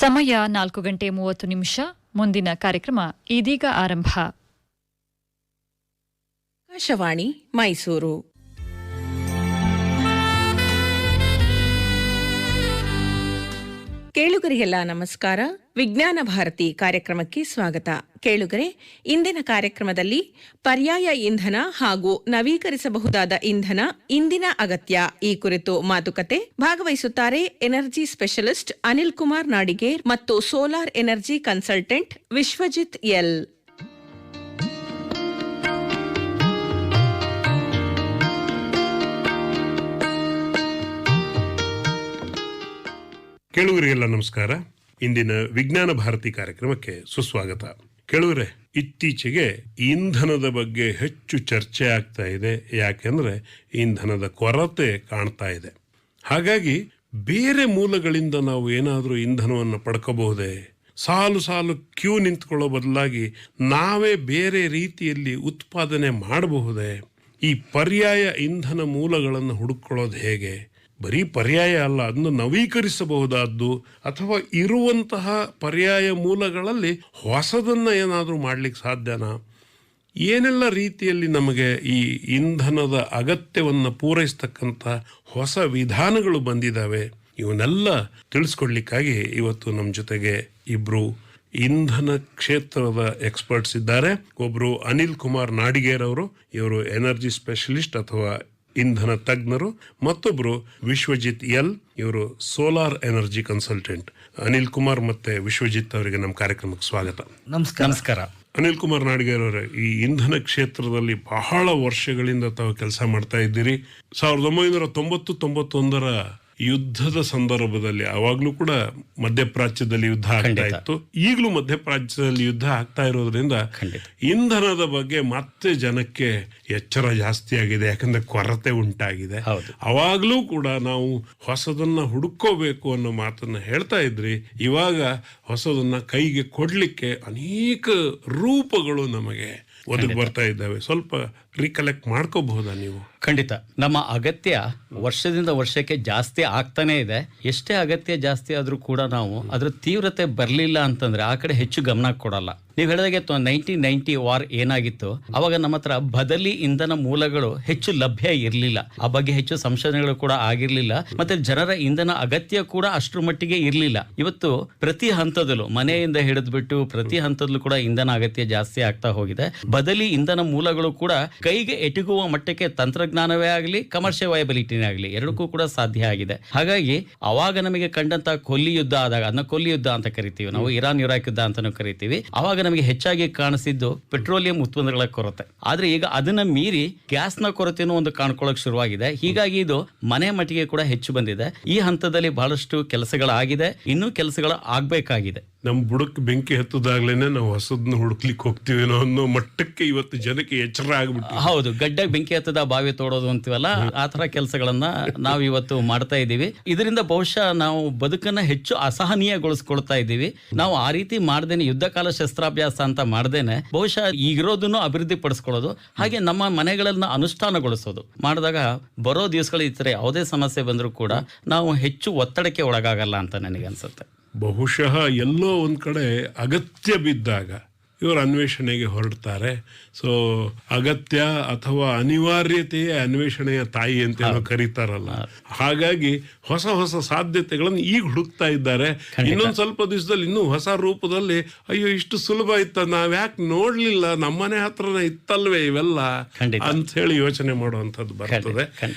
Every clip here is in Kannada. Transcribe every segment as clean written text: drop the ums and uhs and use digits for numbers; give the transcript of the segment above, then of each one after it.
ಸಮಯ 4:30 ಮುಂದಿನ ಕಾರ್ಯಕ್ರಮ ಇದೀಗ ಆರಂಭ. ಆಕಾಶವಾಣಿ ಮೈಸೂರು. ಕೇಳುಗರಿಗೆಲ್ಲ ನಮಸ್ಕಾರ. ವಿಜ್ಞಾನ ಭಾರತಿ ಕಾರ್ಯಕ್ರಮಕ್ಕೆ ಸ್ವಾಗತ. ಕೇಳುಗರೆ, ಇಂದಿನ ಕಾರ್ಯಕ್ರಮದಲ್ಲಿ ಪರ್ಯಾಯ ಇಂಧನ ಹಾಗೂ ನವೀಕರಿಸಬಹುದಾದ ಇಂಧನ ಇಂದಿನ ಅಗತ್ಯ ಈ ಕುರಿತು ಮಾತುಕತೆ. ಭಾಗವಹಿಸುತ್ತಾರೆ ಎನರ್ಜಿ ಸ್ಪೆಷಲಿಸ್ಟ್ ಅನಿಲ್ ಕುಮಾರ್ ನಾಡಿಗೇರ್ ಮತ್ತು solar energy consultant Vishwajit L. ಕೇಳುಗರಿಗೆಲ್ಲ ನಮಸ್ಕಾರ. ಇಂದಿನ ವಿಜ್ಞಾನ ಭಾರತಿ ಕಾರ್ಯಕ್ರಮಕ್ಕೆ ಸುಸ್ವಾಗತ. ಕೇಳುಗರೆ, ಇತ್ತೀಚೆಗೆ ಇಂಧನದ ಬಗ್ಗೆ ಹೆಚ್ಚು ಚರ್ಚೆ ಆಗ್ತಾ ಇದೆ. ಯಾಕೆಂದ್ರೆ ಇಂಧನದ ಕೊರತೆ ಕಾಣ್ತಾ ಇದೆ. ಹಾಗಾಗಿ ಬೇರೆ ಮೂಲಗಳಿಂದ ನಾವು ಏನಾದರೂ ಇಂಧನವನ್ನು ಪಡ್ಕೋಬಹುದೇ? ಸಾಲು ಸಾಲು ಕ್ಯೂ ನಿಂತ್ಕೊಳ್ಳೋ ಬದಲಾಗಿ ನಾವೇ ಬೇರೆ ರೀತಿಯಲ್ಲಿ ಉತ್ಪಾದನೆ ಮಾಡಬಹುದೇ? ಈ ಪರ್ಯಾಯ ಇಂಧನ ಮೂಲಗಳನ್ನು ಹುಡುಕೊಳ್ಳೋದು ಹೇಗೆ? ಬರೀ ಪರ್ಯಾಯ ಅಲ್ಲ, ಅದನ್ನು ನವೀಕರಿಸಬಹುದಾದ್ದು ಅಥವಾ ಇರುವಂತಹ ಪರ್ಯಾಯ ಮೂಲಗಳಲ್ಲಿ ಹೊಸದನ್ನ ಏನಾದರೂ ಮಾಡ್ಲಿಕ್ಕೆ ಸಾಧ್ಯನಾ? ಏನೆಲ್ಲ ರೀತಿಯಲ್ಲಿ ನಮಗೆ ಈ ಇಂಧನದ ಅಗತ್ಯವನ್ನು ಪೂರೈಸ್ತಕ್ಕಂಥ ಹೊಸ ವಿಧಾನಗಳು ಬಂದಿದ್ದಾವೆ? ಇವನ್ನೆಲ್ಲ ತಿಳಿಸ್ಕೊಡ್ಲಿಕ್ಕಾಗಿ ಇವತ್ತು ನಮ್ಮ ಜೊತೆಗೆ ಇಬ್ರು ಇಂಧನ ಕ್ಷೇತ್ರದ ಎಕ್ಸ್ಪರ್ಟ್ಸ್ ಇದ್ದಾರೆ. ಒಬ್ರು ಅನಿಲ್ ಕುಮಾರ್ ನಾಡಿಗೇರ್ ಅವರು, ಇವರು ಎನರ್ಜಿ ಸ್ಪೆಷಲಿಸ್ಟ್ ಅಥವಾ ಇಂಧನ ತಜ್ಞರು. ಮತ್ತೊಬ್ರು ವಿಶ್ವಜಿತ್ ಎಲ್, ಇವರು solar energy consultant. Anil Kumar ಮತ್ತೆ ವಿಶ್ವಜಿತ್ ಅವರಿಗೆ ನಮ್ಮ ಕಾರ್ಯಕ್ರಮಕ್ಕೆ ಸ್ವಾಗತ. ನಮಸ್ಕಾರ. ಅನಿಲ್ ಕುಮಾರ್ ನಾಡಿಗೇರ್ ಅವರೇ, ಈ ಇಂಧನ ಕ್ಷೇತ್ರದಲ್ಲಿ ಬಹಳ ವರ್ಷಗಳಿಂದ ತಾವು ಕೆಲಸ ಮಾಡ್ತಾ ಇದ್ದೀರಿ. 1990-91 ಯುದ್ಧದ ಸಂದರ್ಭದಲ್ಲಿ, ಅವಾಗ್ಲೂ ಕೂಡ ಮಧ್ಯಪ್ರಾಚ್ಯದಲ್ಲಿ ಯುದ್ಧ ಆಗ್ತಾ ಇತ್ತು. ಈಗಲೂ ಮಧ್ಯಪ್ರಾಚ್ಯದಲ್ಲಿ ಯುದ್ಧ ಆಗ್ತಾ ಇರೋದ್ರಿಂದ ಇಂಧನದ ಬಗ್ಗೆ ಮತ್ತೆ ಜನಕ್ಕೆ ಎಚ್ಚರ ಜಾಸ್ತಿ ಆಗಿದೆ. ಯಾಕಂದ್ರೆ ಕೊರತೆ ಉಂಟಾಗಿದೆ. ಅವಾಗ್ಲೂ ಕೂಡ ನಾವು ಹೊಸದನ್ನ ಹುಡುಕೋಬೇಕು ಅನ್ನೋ ಮಾತನ್ನ ಹೇಳ್ತಾ ಇದ್ರಿ. ಇವಾಗ ಹೊಸದನ್ನ ಕೈಗೆ ಕೊಡ್ಲಿಕ್ಕೆ ಅನೇಕ ರೂಪಗಳು ನಮಗೆ ಒದಗಿ ಬರ್ತಾ ಇದ್ದಾವೆ. ಸ್ವಲ್ಪ ರಿಕಲೆಕ್ಟ್ ಮಾಡ್ಕೋಬಹುದಾ ನೀವು? ಖಂಡಿತ. ನಮ್ಮ ಅಗತ್ಯ ವರ್ಷದಿಂದ ವರ್ಷಕ್ಕೆ ಜಾಸ್ತಿ ಆಗ್ತಾನೆ ಇದೆ. ಎಷ್ಟೇ ಅಗತ್ಯ ಜಾಸ್ತಿ ಆದ್ರೂ ಕೂಡ ನಾವು ಅದ್ರ ತೀವ್ರತೆ ಬರಲಿಲ್ಲ ಅಂತಂದ್ರೆ ಆ ಕಡೆ ಹೆಚ್ಚು ಗಮನ ಕೊಡಲ್ಲ. ನೀವು ಹೇಳಿದಾಗೆ 1990 ವಾರ್ ಏನಾಗಿತ್ತು, ಅವಾಗ ನಮ್ಮ ಹತ್ರ ಬದಲಿ ಇಂಧನ ಮೂಲಗಳು ಹೆಚ್ಚು ಲಭ್ಯ ಇರಲಿಲ್ಲ. ಆ ಬಗ್ಗೆ ಹೆಚ್ಚು ಸಂಶೋಧನೆಗಳು ಕೂಡ ಆಗಿರ್ಲಿಲ್ಲ. ಮತ್ತೆ ಜನರ ಇಂಧನ ಅಗತ್ಯ ಕೂಡ ಅಷ್ಟರ ಮಟ್ಟಿಗೆ ಇರಲಿಲ್ಲ. ಇವತ್ತು ಪ್ರತಿ ಹಂತದಲ್ಲೂ, ಮನೆಯಿಂದ ಹಿಡಿದ್ಬಿಟ್ಟು ಪ್ರತಿ ಹಂತದಲ್ಲೂ ಕೂಡ ಇಂಧನ ಅಗತ್ಯ ಜಾಸ್ತಿ ಆಗ್ತಾ ಹೋಗಿದೆ. ಬದಲಿ ಇಂಧನ ಮೂಲಗಳು ಕೂಡ ಕೈಗೆ ಎಟುಕುವ ಮಟ್ಟಕ್ಕೆ ತಂತ್ರಜ್ಞಾನವೇ ಆಗಲಿ, ಕಮರ್ಷಿಯಲ್ ವಯಬಿಲಿಟಿನೇ ಆಗಲಿ, ಎರಡಕ್ಕೂ ಕೂಡ ಸಾಧ್ಯ ಆಗಿದೆ. ಹಾಗಾಗಿ ಅವಾಗ ನಮಗೆ ಕಂಡಂತ ಕೊಲ್ಲಿ ಯುದ್ಧ ಆದಾಗ, ಅದನ್ನ ಕೊಲ್ಲಿ ಯುದ್ಧ ಅಂತ ಕರಿತೀವಿ ನಾವು, ಇರಾನ್ ಇರಾಕ್ ಯುದ್ಧ ಅಂತಾನೂ ಕರಿತೀವಿ. ಅವಾಗ ನಮಗೆ ಹೆಚ್ಚಾಗಿ ಕಾಣಿಸಿದ್ದು ಪೆಟ್ರೋಲಿಯಂ ಉತ್ಪನ್ನಗಳ ಕೊರತೆ. ಆದ್ರೆ ಈಗ ಅದನ್ನ ಮೀರಿ ಗ್ಯಾಸ್ ನ ಕೊರತೆನೂ ಒಂದು ಕಾಣ್ಕೊಳ್ಳೋಕೆ ಶುರುವಾಗಿದೆ. ಹೀಗಾಗಿ ಇದು ಮನೆ ಮಟ್ಟಿಗೆ ಕೂಡ ಹೆಚ್ಚು ಬಂದಿದೆ. ಈ ಹಂತದಲ್ಲಿ ಬಹಳಷ್ಟು ಕೆಲಸಗಳಾಗಿದೆ, ಇನ್ನೂ ಕೆಲಸಗಳು ಆಗ್ಬೇಕಾಗಿದೆ. ನಮ್ ಬುಡಕ್ ಬೆಂಕಿ ಹತ್ತದಾಗ್ಲೇನೆ ನಾವು ಹೊಸದನ್ನ ಹುಡುಕ್ಲಿಕ್ಕೆ ಹೋಗ್ತೀವೇನೋ ಅನ್ನೋ ಮಟ್ಟಕ್ಕೆ ಇವತ್ತು ಜನಕ್ಕೆ ಎಚ್ಚರ ಆಗ್ಬಿಟ್ಟು. ಹೌದು, ಗಡ್ಡೆ ಬೆಂಕಿ ಹತ್ತದ ಬಾವಿ ತೋಡೋದು ಅಂತೀವಲ್ಲ, ಆ ತರ ಕೆಲಸಗಳನ್ನ ನಾವು ಇವತ್ತು ಮಾಡ್ತಾ ಇದ್ದೀವಿ. ಇದರಿಂದ ಬಹುಶಃ ನಾವು ಬದುಕನ್ನ ಹೆಚ್ಚು ಅಸಹನೀಯಗೊಳಿಸ್ಕೊಳ್ತಾ ಇದ್ದೀವಿ. ನಾವು ಆ ರೀತಿ ಮಾಡ್ದೇನೆ, ಯುದ್ಧ ಕಾಲ ಶಸ್ತ್ರಾಭ್ಯಾಸ ಅಂತ ಮಾಡ್ದೇನೆ ಬಹುಶಃ ಈಗಿರೋದನ್ನು ಅಭಿವೃದ್ಧಿ ಪಡಿಸ್ಕೊಳ್ಳೋದು, ಹಾಗೆ ನಮ್ಮ ಮನೆಗಳನ್ನ ಅನುಷ್ಠಾನಗೊಳಿಸೋದು ಮಾಡಿದಾಗ ಬರೋ ದಿವಸಗಳು ಈ ತರ ಯಾವುದೇ ಸಮಸ್ಯೆ ಬಂದರೂ ಕೂಡ ನಾವು ಹೆಚ್ಚು ಒತ್ತಡಕ್ಕೆ ಒಳಗಾಗಲ್ಲ ಅಂತ ನನಗೆ ಅನ್ಸುತ್ತೆ. ಬಹುಶಃ ಎಲ್ಲೋ ಒಂದ್ ಕಡೆ ಅಗತ್ಯ ಬಿದ್ದಾಗ ಇವರು ಅನ್ವೇಷಣೆಗೆ ಹೊರಡ್ತಾರೆ. ಸೊ ಅಗತ್ಯ ಅಥವಾ ಅನಿವಾರ್ಯತೆಯೇ ಅನ್ವೇಷಣೆಯ ತಾಯಿ ಅಂತ ಕರೀತಾರಲ್ಲ. ಹಾಗಾಗಿ ಹೊಸ ಹೊಸ ಸಾಧ್ಯತೆಗಳನ್ನು ಈಗ ಹುಡುಕ್ತಾ ಇದ್ದಾರೆ. ಇನ್ನೊಂದು ಸ್ವಲ್ಪ ದಿವಸದಲ್ಲಿ ಇನ್ನೂ ಹೊಸ ರೂಪದಲ್ಲಿ, ಅಯ್ಯೋ ಇಷ್ಟು ಸುಲಭ ಇತ್ತ, ನಾವ್ ಯಾಕೆ ನೋಡ್ಲಿಲ್ಲ, ನಮ್ಮನೆ ಹತ್ರನೇ ಇತ್ತಲ್ವೇ ಇವೆಲ್ಲ ಅಂತ ಹೇಳಿ ಯೋಚನೆ ಮಾಡುವಂಥದ್ದು ಬರ್ತದೆ.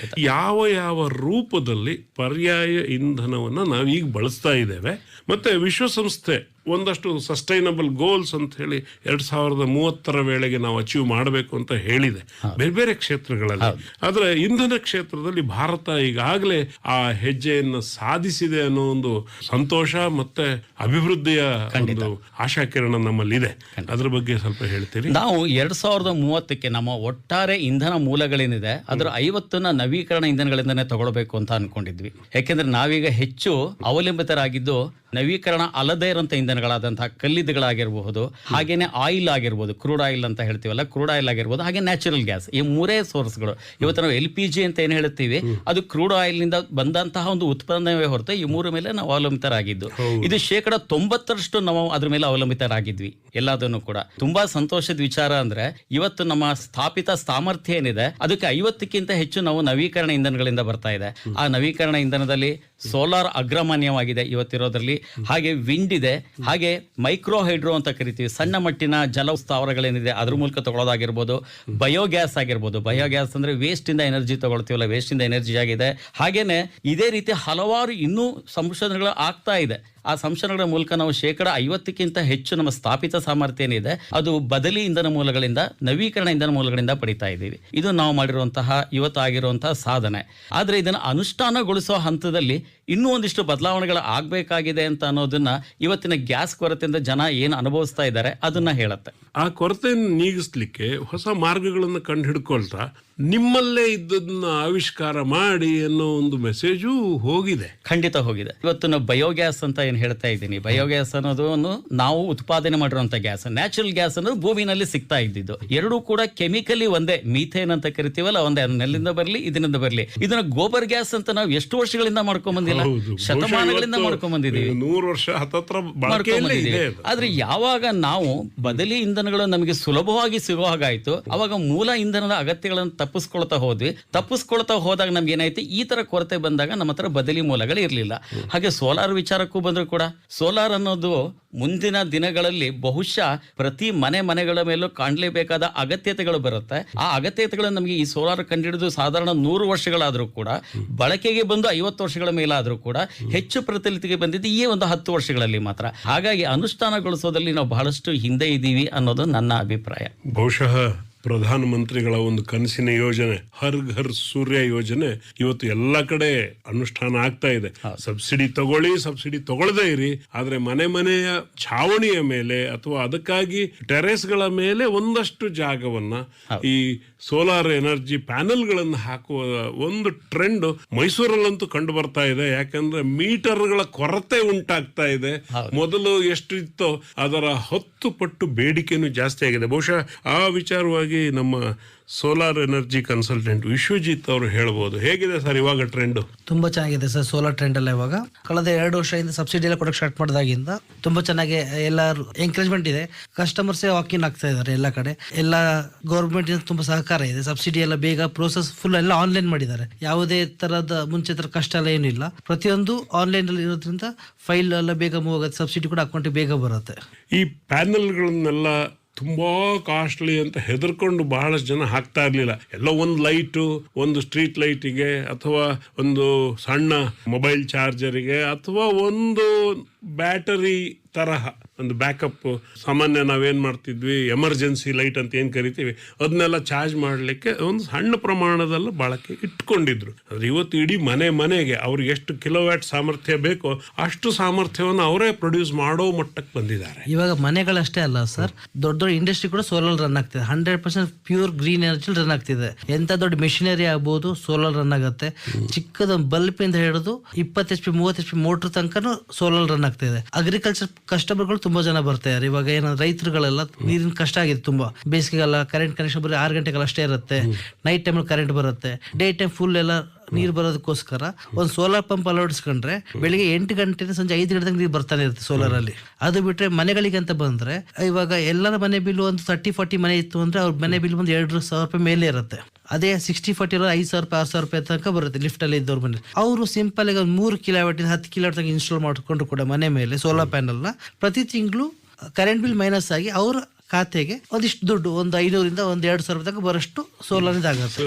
ಯಾವ ಯಾವ ರೂಪದಲ್ಲಿ ಪರ್ಯಾಯ ಇಂಧನವನ್ನ ನಾವೀಗ ಬಳಸ್ತಾ ಇದ್ದೇವೆ. ಮತ್ತೆ ವಿಶ್ವಸಂಸ್ಥೆ ಒಂದಷ್ಟು ಸಸ್ಟೈನಬಲ್ ಗೋಲ್ಸ್ ಅಂತ ಹೇಳಿ 2030 ವೇಳೆಗೆ ನಾವು ಅಚೀವ್ ಮಾಡಬೇಕು ಅಂತ ಹೇಳಿದೆ ಬೇರೆ ಬೇರೆ ಕ್ಷೇತ್ರಗಳಲ್ಲಿ. ಆದ್ರೆ ಇಂಧನ ಕ್ಷೇತ್ರದಲ್ಲಿ ಭಾರತ ಈಗಾಗಲೇ ಆ ಹೆಜ್ಜೆಯನ್ನು ಸಾಧಿಸಿದೆ ಅನ್ನೋ ಒಂದು ಸಂತೋಷ ಮತ್ತೆ ಅಭಿವೃದ್ಧಿಯ ಒಂದು ಆಶಾಕಿರಣ ನಮ್ಮಲ್ಲಿದೆ. ಅದ್ರ ಬಗ್ಗೆ ಸ್ವಲ್ಪ ಹೇಳ್ತೀರಿ? ನಾವು 2030ಕ್ಕೆ ನಮ್ಮ ಒಟ್ಟಾರೆ ಇಂಧನ ಮೂಲಗಳೇನಿದೆ ಅದರ 50ನ್ನ ನವೀಕರಣ ಇಂಧನಗಳಿಂದನೇ ತಗೊಳ್ಬೇಕು ಅಂತ ಅನ್ಕೊಂಡಿದ್ವಿ. ಯಾಕೆಂದ್ರೆ ನಾವೀಗ ಹೆಚ್ಚು ಅವಲಂಬಿತರಾಗಿದ್ದು ನವೀಕರಣ ಅಲ್ಲದೇ ಇರುವಂತ ಇಂಧನಗಳಾದಂತಹ ಕಲ್ಲಿದ್ದಗಳಾಗಿರಬಹುದು, ಹಾಗೇನೆ ಆಯಿಲ್ ಆಗಿರ್ಬೋದು, ಕ್ರೂಡ್ ಆಯಿಲ್ ಅಂತ ಹೇಳ್ತೀವಲ್ಲ, ಕ್ರೂಡ್ ಆಯಿಲ್ ಆಗಿರ್ಬೋದು, ಹಾಗೆ ನ್ಯಾಚುರಲ್ ಗ್ಯಾಸ್. ಈ ಮೂರೇ ಸೋರ್ಸ್ಗಳು. ಇವತ್ತು ನಾವು LPG ಅಂತ ಏನ್ ಹೇಳ್ತೀವಿ, ಅದು ಕ್ರೂಡ್ ಆಯಿಲ್ ನಿಂದ ಬಂದಂತಹ ಒಂದು ಉತ್ಪನ್ನವೇ ಹೊರತು ಈ ಮೂರ ಮೇಲೆ ನಾವು ಅವಲಂಬಿತರಾಗಿದ್ದು. ಇದು 90% ನಾವು ಅದ್ರ ಮೇಲೆ ಅವಲಂಬಿತರಾಗಿದ್ವಿ ಎಲ್ಲದನ್ನು ಕೂಡ. ತುಂಬಾ ಸಂತೋಷದ ವಿಚಾರ ಅಂದ್ರೆ ಇವತ್ತು ನಮ್ಮ ಸ್ಥಾಪಿತ ಸಾಮರ್ಥ್ಯ ಏನಿದೆ ಅದಕ್ಕೆ 50ಕ್ಕಿಂತ ಹೆಚ್ಚು ನಾವು ನವೀಕರಣ ಇಂಧನಗಳಿಂದ ಬರ್ತಾ ಇದೆ. ಆ ನವೀಕರಣ ಇಂಧನದಲ್ಲಿ ಸೋಲಾರ್ ಅಗ್ರಮಾನ್ಯವಾಗಿದೆ ಇವತ್ತಿರೋದ್ರಲ್ಲಿ, ಹಾಗೆ ವಿಂಡ್ ಇದೆ, ಹಾಗೆ ಮೈಕ್ರೋ ಹೈಡ್ರೋ ಅಂತ ಕರಿತೀವಿ, ಸಣ್ಣ ಮಟ್ಟಿನ ಜಲ ಸ್ಥಾವರಗಳೇನಿದೆ ಅದ್ರ ಮೂಲಕ ತಗೊಳ್ಳೋದಾಗಿರ್ಬೋದು, ಬಯೋಗ್ಯಾಸ್ ಆಗಿರ್ಬೋದು. ಬಯೋಗ್ಯಾಸ್ ಅಂದ್ರೆ ವೇಸ್ಟ್ ಇಂದ ಎನರ್ಜಿ ತಗೊಳ್ತೀವಲ್ಲ, ವೇಸ್ಟ್ ಇಂದ ಎನರ್ಜಿ ಆಗಿದೆ. ಹಾಗೇನೆ ಇದೇ ರೀತಿ ಹಲವಾರು ಇನ್ನೂ ಸಂಶೋಧನೆಗಳು ಆಗ್ತಾ ಇದೆ. ಆ ಸಂಶೋಧನೆಗಳ ಮೂಲಕ ನಾವು 50ಕ್ಕಿಂತ ಹೆಚ್ಚು ನಮ್ಮ ಸ್ಥಾಪಿತ ಸಾಮರ್ಥ್ಯ ಏನಿದೆ ಅದು ಬದಲಿ ಇಂಧನ ಮೂಲಗಳಿಂದ, ನವೀಕರಣ ಇಂಧನ ಮೂಲಗಳಿಂದ ಪಡಿತಾ ಇದ್ದೀವಿ. ಇದು ನಾವು ಮಾಡಿರುವಂತಹ ಇವತ್ತು ಆಗಿರುವಂತಹ ಸಾಧನೆ. ಆದ್ರೆ ಇದನ್ನು ಅನುಷ್ಠಾನಗೊಳಿಸುವ ಹಂತದಲ್ಲಿ ಇನ್ನೂ ಒಂದಿಷ್ಟು ಬದಲಾವಣೆಗಳು ಆಗ್ಬೇಕಾಗಿದೆ ಅಂತ ಅನ್ನೋದನ್ನ ಇವತ್ತಿನ ಗ್ಯಾಸ್ ಕೊರತೆಯಿಂದ ಜನ ಏನು ಅನುಭವಿಸ್ತಾ ಇದ್ದಾರೆ ಅದನ್ನ ಹೇಳುತ್ತೆ. ಆ ಕೊರತೆಯನ್ನು ನೀಗಿಸ್ಲಿಕ್ಕೆ ಹೊಸ ಮಾರ್ಗಗಳನ್ನು ಕಂಡು ಹಿಡ್ಕೊಳ್ತಾ ನಿಮ್ಮಲ್ಲೇ ಇದ್ದದನ್ನ ಆವಿಷ್ಕಾರ ಮಾಡಿ ಅನ್ನೋ ಒಂದು ಮೆಸೇಜು ಹೋಗಿದೆ. ಖಂಡಿತ ಹೋಗಿದೆ. ಇವತ್ತು ನಾವು ಬಯೋಗ್ಯಾಸ್ ಅಂತ ಏನ್ ಹೇಳ್ತಾ ಇದ್ದೀನಿ, ಬಯೋಗ್ಯಾಸ್ ಅನ್ನೋದು ನಾವು ಉತ್ಪಾದನೆ ಮಾಡಿರುವಂತ ಗ್ಯಾಸ್. ನ್ಯಾಚುರಲ್ ಗ್ಯಾಸ್ ಅನ್ನೋದು ಭೂಮಿನಲ್ಲಿ ಸಿಗ್ತಾ ಇದ್ದಿದ್ದು. ಎರಡೂ ಕೂಡ ಕೆಮಿಕಲಿ ಒಂದೇ, ಮೀಥೇನ್ ಅಂತ ಕರಿತೀವಲ್ಲ, ಒಂದೇ, ನೆಲ್ಲಿಂದ ಬರ್ಲಿ ಇದರಿಂದ ಬರ್ಲಿ. ಇದನ್ನ ಗೋಬರ್ ಗ್ಯಾಸ್ ಅಂತ ನಾವು ಎಷ್ಟು ವರ್ಷಗಳಿಂದ ಮಾಡ್ಕೊಂಡ್ ಬಂದಿಲ್ಲ, ಶತಮಾನಗಳಿಂದ ಮಾಡ್ಕೊಂಡ್ ಬಂದಿದ್ದೀವಿ, 100 ವರ್ಷ ಹತ್ತತ್ರ ಆದ್ರೆ ಯಾವಾಗ ನಾವು ಬದಲಿ ಇಂಧನಗಳು ನಮಗೆ ಸುಲಭವಾಗಿ ಸಿಗೋ ಹಾಗಾಯ್ತು, ಅವಾಗ ಮೂಲ ಇಂಧನದ ಅಗತ್ಯಗಳನ್ನು ತಪ್ಪಿಸ್ಕೊಳ್ತಾ ಹೋದಾಗ ನಮ್ಗೆ ಏನಾಯ್ತು, ಈ ತರ ಕೊರತೆ ಬಂದಾಗ ನಮ್ಮ ಹತ್ರ ಬದಲಿ ಮೂಲಗಳು ಇರಲಿಲ್ಲ. ಹಾಗೆ ಸೋಲಾರ್ ವಿಚಾರಕ್ಕೂ ಬಂದ್ರು ಕೂಡ, ಸೋಲಾರ್ ಅನ್ನೋದು ಮುಂದಿನ ದಿನಗಳಲ್ಲಿ ಬಹುಶಃ ಪ್ರತಿ ಮನೆಗಳ ಮೇಲೂ ಕಾಣಲೇಬೇಕಾದ ಅಗತ್ಯತೆಗಳು ಬರುತ್ತೆ. ಆ ಅಗತ್ಯತೆಗಳು ನಮಗೆ ಈ ಸೋಲಾರ್ ಕಂಡುಹಿಡಿದು ಸಾಧಾರಣ 100 ವರ್ಷಗಳಾದ್ರೂ ಕೂಡ, ಬಳಕೆಗೆ ಬಂದು 50 ವರ್ಷಗಳ ಮೇಲಾದ್ರೂ ಕೂಡ ಹೆಚ್ಚು ಪ್ರಚಲಿತಿಗೆ ಬಂದಿದ್ದು ಈ ಒಂದು 10 ವರ್ಷಗಳಲ್ಲಿ ಮಾತ್ರ. ಹಾಗಾಗಿ ಅನುಷ್ಠಾನಗೊಳಿಸೋದಲ್ಲಿ ನಾವು ಬಹಳಷ್ಟು ಹಿಂದೆ ಇದ್ದೀವಿ ಅನ್ನೋದು ನನ್ನ ಅಭಿಪ್ರಾಯ. ಬಹುಶಃ ಪ್ರಧಾನಮಂತ್ರಿಗಳ ಒಂದು ಕನಸಿನ ಯೋಜನೆ ಹರ್ ಘರ್ ಸೂರ್ಯ ಯೋಜನೆ ಇವತ್ತು ಎಲ್ಲ ಕಡೆ ಅನುಷ್ಠಾನ ಆಗ್ತಾ ಇದೆ. ಸಬ್ಸಿಡಿ ತಗೊಳ್ಳಿ, ಸಬ್ಸಿಡಿ ತಗೊಳ್ಳದೇ ಇರಿ, ಆದ್ರೆ ಮನೆಯ ಛಾವಣಿಯ ಮೇಲೆ ಅಥವಾ ಅದಕ್ಕಾಗಿ ಟೆರೇಸ್ಗಳ ಮೇಲೆ ಒಂದಷ್ಟು ಜಾಗವನ್ನ ಈ ಸೋಲಾರ್ ಎನರ್ಜಿ ಪ್ಯಾನೆಲ್ಗಳನ್ನು ಹಾಕುವ ಒಂದು ಟ್ರೆಂಡ್ ಮೈಸೂರಲ್ಲಂತೂ ಕಂಡು ಬರ್ತಾ ಇದೆ. ಯಾಕಂದ್ರೆ ಮೀಟರ್ಗಳ ಕೊರತೆ ಉಂಟಾಗ್ತಾ ಇದೆ. ಮೊದಲು ಎಷ್ಟು ಇತ್ತೋ ಅದರ 10 ಪಟ್ಟು ಬೇಡಿಕೆನೂ ಜಾಸ್ತಿ ಆಗಿದೆ. ಬಹುಶಃ ಆ ವಿಚಾರವಾಗಿ ನಮ್ಮ ಸೋಲಾರ್ ಎನರ್ಜಿ ಕನ್ಸಲ್ಟೆಂಟ್ ವಿಶ್ವಜಿತ್ ಅವರು ಹೇಳ್ಬೋದು. ಹೇಗಿದೆ ಸರ್ ಇವಾಗ ಟ್ರೆಂಡ್? ತುಂಬಾ ಚೆನ್ನಾಗಿದೆ ಸರ್ ಸೋಲಾರ್ ಟ್ರೆಂಡ್ ಎಲ್ಲ. ಇವಾಗ ಕಳೆದ 2 ವರ್ಷದಿಂದ ಸಬ್ಸಿಡಿ ಎಲ್ಲ ಕೊಡಕ್ಕೆ ಸ್ಟಾರ್ಟ್ ಮಾಡಿದಾಗಿಂದ ತುಂಬಾ ಚೆನ್ನಾಗಿ ಎಲ್ಲರೂ ಎಂಕರೇಜ್ಮೆಂಟ್ ಇದೆ. ಕಸ್ಟಮರ್ಸ್ ವಾಕಿನ್ ಆಗ್ತಾ ಇದ್ದಾರೆ ಎಲ್ಲ ಕಡೆ. ಎಲ್ಲ ಗೌರ್ಮೆಂಟ್ ತುಂಬಾ ಸಹಕಾರ ಇದೆ. ಸಬ್ಸಿಡಿ ಎಲ್ಲ ಬೇಗ ಪ್ರೋಸೆಸ್ ಫುಲ್ ಎಲ್ಲ ಆನ್ಲೈನ್ ಮಾಡಿದ್ದಾರೆ. ಯಾವುದೇ ತರದ ಮುಂಚೆ ತರ ಕಷ್ಟ ಎಲ್ಲ ಏನಿಲ್ಲ. ಪ್ರತಿಯೊಂದು ಆನ್ಲೈನ್ ಅಲ್ಲಿ ಇರೋದ್ರಿಂದ ಫೈಲ್ ಎಲ್ಲ ಬೇಗ ಮೂವ್ ಆಗುತ್ತೆ. ಸಬ್ಸಿಡಿ ಕೂಡ ಅಕೌಂಟಿಗೆ ಬೇಗ ಬರುತ್ತೆ. ಈ ಪ್ಯಾನೆಲ್ಗಳನ್ನೆಲ್ಲ ತುಂಬಾ ಕಾಸ್ಟ್ಲಿ ಅಂತ ಹೆದರ್ಕೊಂಡು ಬಹಳಷ್ಟು ಜನ ಹಾಕ್ತಾ ಇರ್ಲಿಲ್ಲ. ಎಲ್ಲ ಒಂದು ಲೈಟು, ಒಂದು ಸ್ಟ್ರೀಟ್ ಲೈಟಿಗೆ ಅಥವಾ ಒಂದು ಸಣ್ಣ ಮೊಬೈಲ್ ಚಾರ್ಜರಿಗೆ ಅಥವಾ ಒಂದು ಬ್ಯಾಟರಿ ತರಹ ಒಂದು ಬ್ಯಾಕಪ್, ಸಾಮಾನ್ಯ ನಾವೇನ್ ಮಾಡ್ತಿದ್ವಿ ಎಮರ್ಜೆನ್ಸಿ ಲೈಟ್ ಅಂತ ಏನ್ ಕರಿತೀವಿ, ಅದನ್ನೆಲ್ಲ ಚಾರ್ಜ್ ಮಾಡಲಿಕ್ಕೆ ಒಂದು ಸಣ್ಣ ಪ್ರಮಾಣದಲ್ಲಿ ಬಳಕೆ ಇಟ್ಕೊಂಡಿದ್ರು. ಆದ್ರೆ ಇವತ್ತು ಇಡೀ ಮನೆಗೆ ಅವ್ರಿಗೆ ಎಷ್ಟು ಕಿಲೋವ್ಯಾಟ್ ಸಾಮರ್ಥ್ಯ ಬೇಕೋ ಅಷ್ಟು ಸಾಮರ್ಥ್ಯವನ್ನು ಅವರೇ ಪ್ರೊಡ್ಯೂಸ್ ಮಾಡೋ ಮಟ್ಟಕ್ಕೆ ಬಂದಿದ್ದಾರೆ. ಇವಾಗ ಮನೆಗಳಷ್ಟೇ ಅಲ್ಲ ಸರ್, ದೊಡ್ಡ ದೊಡ್ಡ ಇಂಡಸ್ಟ್ರಿ ಕೂಡ ಸೋಲಾರ್ ರನ್ ಆಗ್ತಿದೆ. 100% ಪ್ಯೂರ್ ಗ್ರೀನ್ ಎನರ್ಜಿ ರನ್ ಆಗ್ತಿದೆ. ಎಂತ ದೊಡ್ಡ ಮೆಷಿನರಿ ಆಗ್ಬೋದು ಸೋಲಾರ್ ರನ್ ಆಗುತ್ತೆ. ಚಿಕ್ಕದ ಬಲ್ಪ್ ಇಂದ ಹಿಡಿದು 20 HP 30 HP ಮೋಟರ್ ತನಕ ಸೋಲಾರ್ ರನ್ ಆಗ್ತಿದೆ. ಅಗ್ರಿಕಲ್ಚರ್ ಕಸ್ಟಮರ್ಗಳು ತುಂಬಾ ಜನ ಬರ್ತಾರೆ. ಇವಾಗ ಏನೋ ರೈತರುಗಳೆಲ್ಲ ನೀರಿನ ಕಷ್ಟ ಆಗಿದೆ ತುಂಬಾ. ಬೇಸಿಗೆಲ್ಲ ಕರೆಂಟ್ ಕನೆಕ್ಷನ್ ಬರೀ 6 ಗಂಟೆಗೆಲ್ಲ ಅಷ್ಟೇ ಇರುತ್ತೆ. ನೈಟ್ ಟೈಮ್ ಕರೆಂಟ್ ಬರುತ್ತೆ. ಡೇ ಟೈಮ್ ಫುಲ್ ಎಲ್ಲ ನೀರು ಬರೋದಕ್ಕೋಸ್ಕರ ಒಂದು ಸೋಲಾರ್ ಪಂಪ್ ಅಳವಡಿಸ್ಕೊಂಡ್ರೆ ಬೆಳಿಗ್ಗೆ 8 ಗಂಟೆ ಸಂಜೆ 5 ಗಂಟೆ ನೀರು ಬರ್ತಾನೆ ಇರುತ್ತೆ ಸೋಲಾರ್ ಅಲ್ಲಿ. ಅದು ಬಿಟ್ರೆ ಮನೆಗಳಿಗೆ ಅಂತ ಬಂದ್ರೆ ಇವಾಗ ಎಲ್ಲರ ಮನೆ ಬಿಲ್ ಒಂದು 30-40 ಮನೆ ಇತ್ತು ಅಂದ್ರೆ ಅವ್ರ ಮನೆ ಬಿಲ್ ಒಂದು 2,000 ರೂಪಾಯಿ ಮೇಲೆ ಇರುತ್ತೆ. ಅದೇ 60-40 5,000 ರೂಪಾಯಿ 6,000 ರೂಪಾಯಿ ತನಕ ಬರುತ್ತೆ ಲಿಫ್ಟ್ ಅಲ್ಲಿ ಇದ್ದವ್ರ ಮನೆ. ಅವರು ಸಿಂಪಲ್ ಆಗಿ 3 ಕಿಲೋವಾಟ್ 10 ಕಿಲೋವಾಟ್ ತನಕ ಇನ್ಸ್ಟಾಲ್ ಮಾಡಿಕೊಂಡು ಕೂಡ ಮನೆ ಮೇಲೆ ಸೋಲಾರ್ ಪ್ಯಾನಲ್ ನ ಪ್ರತಿ ತಿಂಗಳು ಕರೆಂಟ್ ಬಿಲ್ ಮೈನಸ್ ಆಗಿ ಅವ್ರ ಖಾತೆಗೆ ಒಂದಿಷ್ಟು ದುಡ್ಡು ಒಂದು 500ರಿಂದ 1,200 ತನಕ ಬರೋಷ್ಟು ಸೋಲಾರ್ ಆಗುತ್ತೆ.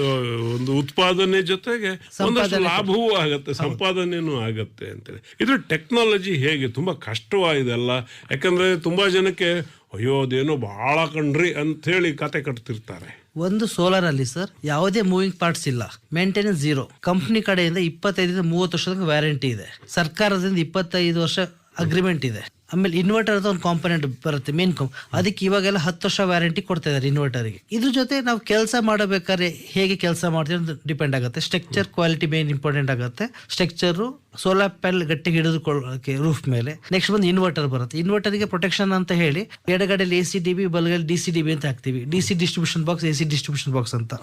ಒಂದು ಉತ್ಪಾದನೆ ಜೊತೆಗೆ ಒಂದಷ್ಟು ಲಾಭವೂ ಆಗತ್ತೆ, ಸಂಪಾದನೆನೂ ಆಗತ್ತೆ ಅಂತೇಳಿ. ಇದು ಟೆಕ್ನಾಲಜಿ ಹೇಗೆ ತುಂಬಾ ಕಷ್ಟವಾಯಿದೆಲ್ಲ. ಯಾಕಂದ್ರೆ ತುಂಬಾ ಜನಕ್ಕೆ ಅಯ್ಯೋ ಅದೇನೋ ಬಹಳ ಕಣ್ರಿ ಅಂತ ಹೇಳಿ ಕತೆ ಕಟ್ತಿರ್ತಾರೆ. ಒಂದು ಸೋಲಾರ್ ಅಲ್ಲಿ ಸರ್ ಯಾವುದೇ ಮೂವಿಂಗ್ ಪಾರ್ಟ್ಸ್ ಇಲ್ಲ, ಮೇಂಟೆನೆನ್ಸ್ 0. ಕಂಪ್ನಿ ಕಡೆಯಿಂದ 25ರಿಂದ 30 ವರ್ಷದ ವ್ಯಾರಂಟಿ ಇದೆ. ಸರ್ಕಾರದಿಂದ 25 ವರ್ಷ ಅಗ್ರಿಮೆಂಟ್ ಇದೆ. ಆಮೇಲೆ ಇನ್ವರ್ಟರ್ ಅಂತ ಒಂದು ಕಾಂಪೊನೆಂಟ್ ಬರುತ್ತೆ ಮೇನ್ ಅದಕ್ಕೆ ಇವಾಗೆಲ್ಲ 10 ವರ್ಷ ವ್ಯಾರಂಟಿ ಕೊಡ್ತಾ ಇದ್ದಾರೆ ಇನ್ವರ್ಟರ್ಗೆ. ಇದ್ರ ಜೊತೆ ನಾವು ಕೆಲಸ ಮಾಡಬೇಕಾದ್ರೆ ಹೇಗೆ ಕೆಲಸ ಮಾಡ್ತೀವಿ ಅಂತ ಡಿಪೆಂಡ್ ಆಗುತ್ತೆ. ಸ್ಟ್ರಕ್ಚರ್ ಕ್ವಾಲಿಟಿ ಮೇನ್ ಇಂಪಾರ್ಟೆಂಟ್ ಆಗುತ್ತೆ. ಸ್ಟ್ರಕ್ಚರು ಸೋಲಾರ್ ಪ್ಯಾನಲ್ ಗಟ್ಟಿಗೆ ಹಿಡಿದುಕೊಳ್ಳೋಕೆ ರೂಫ್ ಮೇಲೆ. ನೆಕ್ಸ್ಟ್ ಬಂದು ಇನ್ವರ್ಟರ್ ಬರುತ್ತೆ. ಇನ್ವರ್ಟರ್ಗೆ ಪ್ರೊಟೆಕ್ಷನ್ ಅಂತ ಹೇಳಿ ಎಡಗಡೆಯಲ್ಲಿ ACDB, ಬಲಗಡೆ DCDB ಅಂತ ಹಾಕ್ತಿವಿ. DC distribution box, AC distribution box ಅಂತ.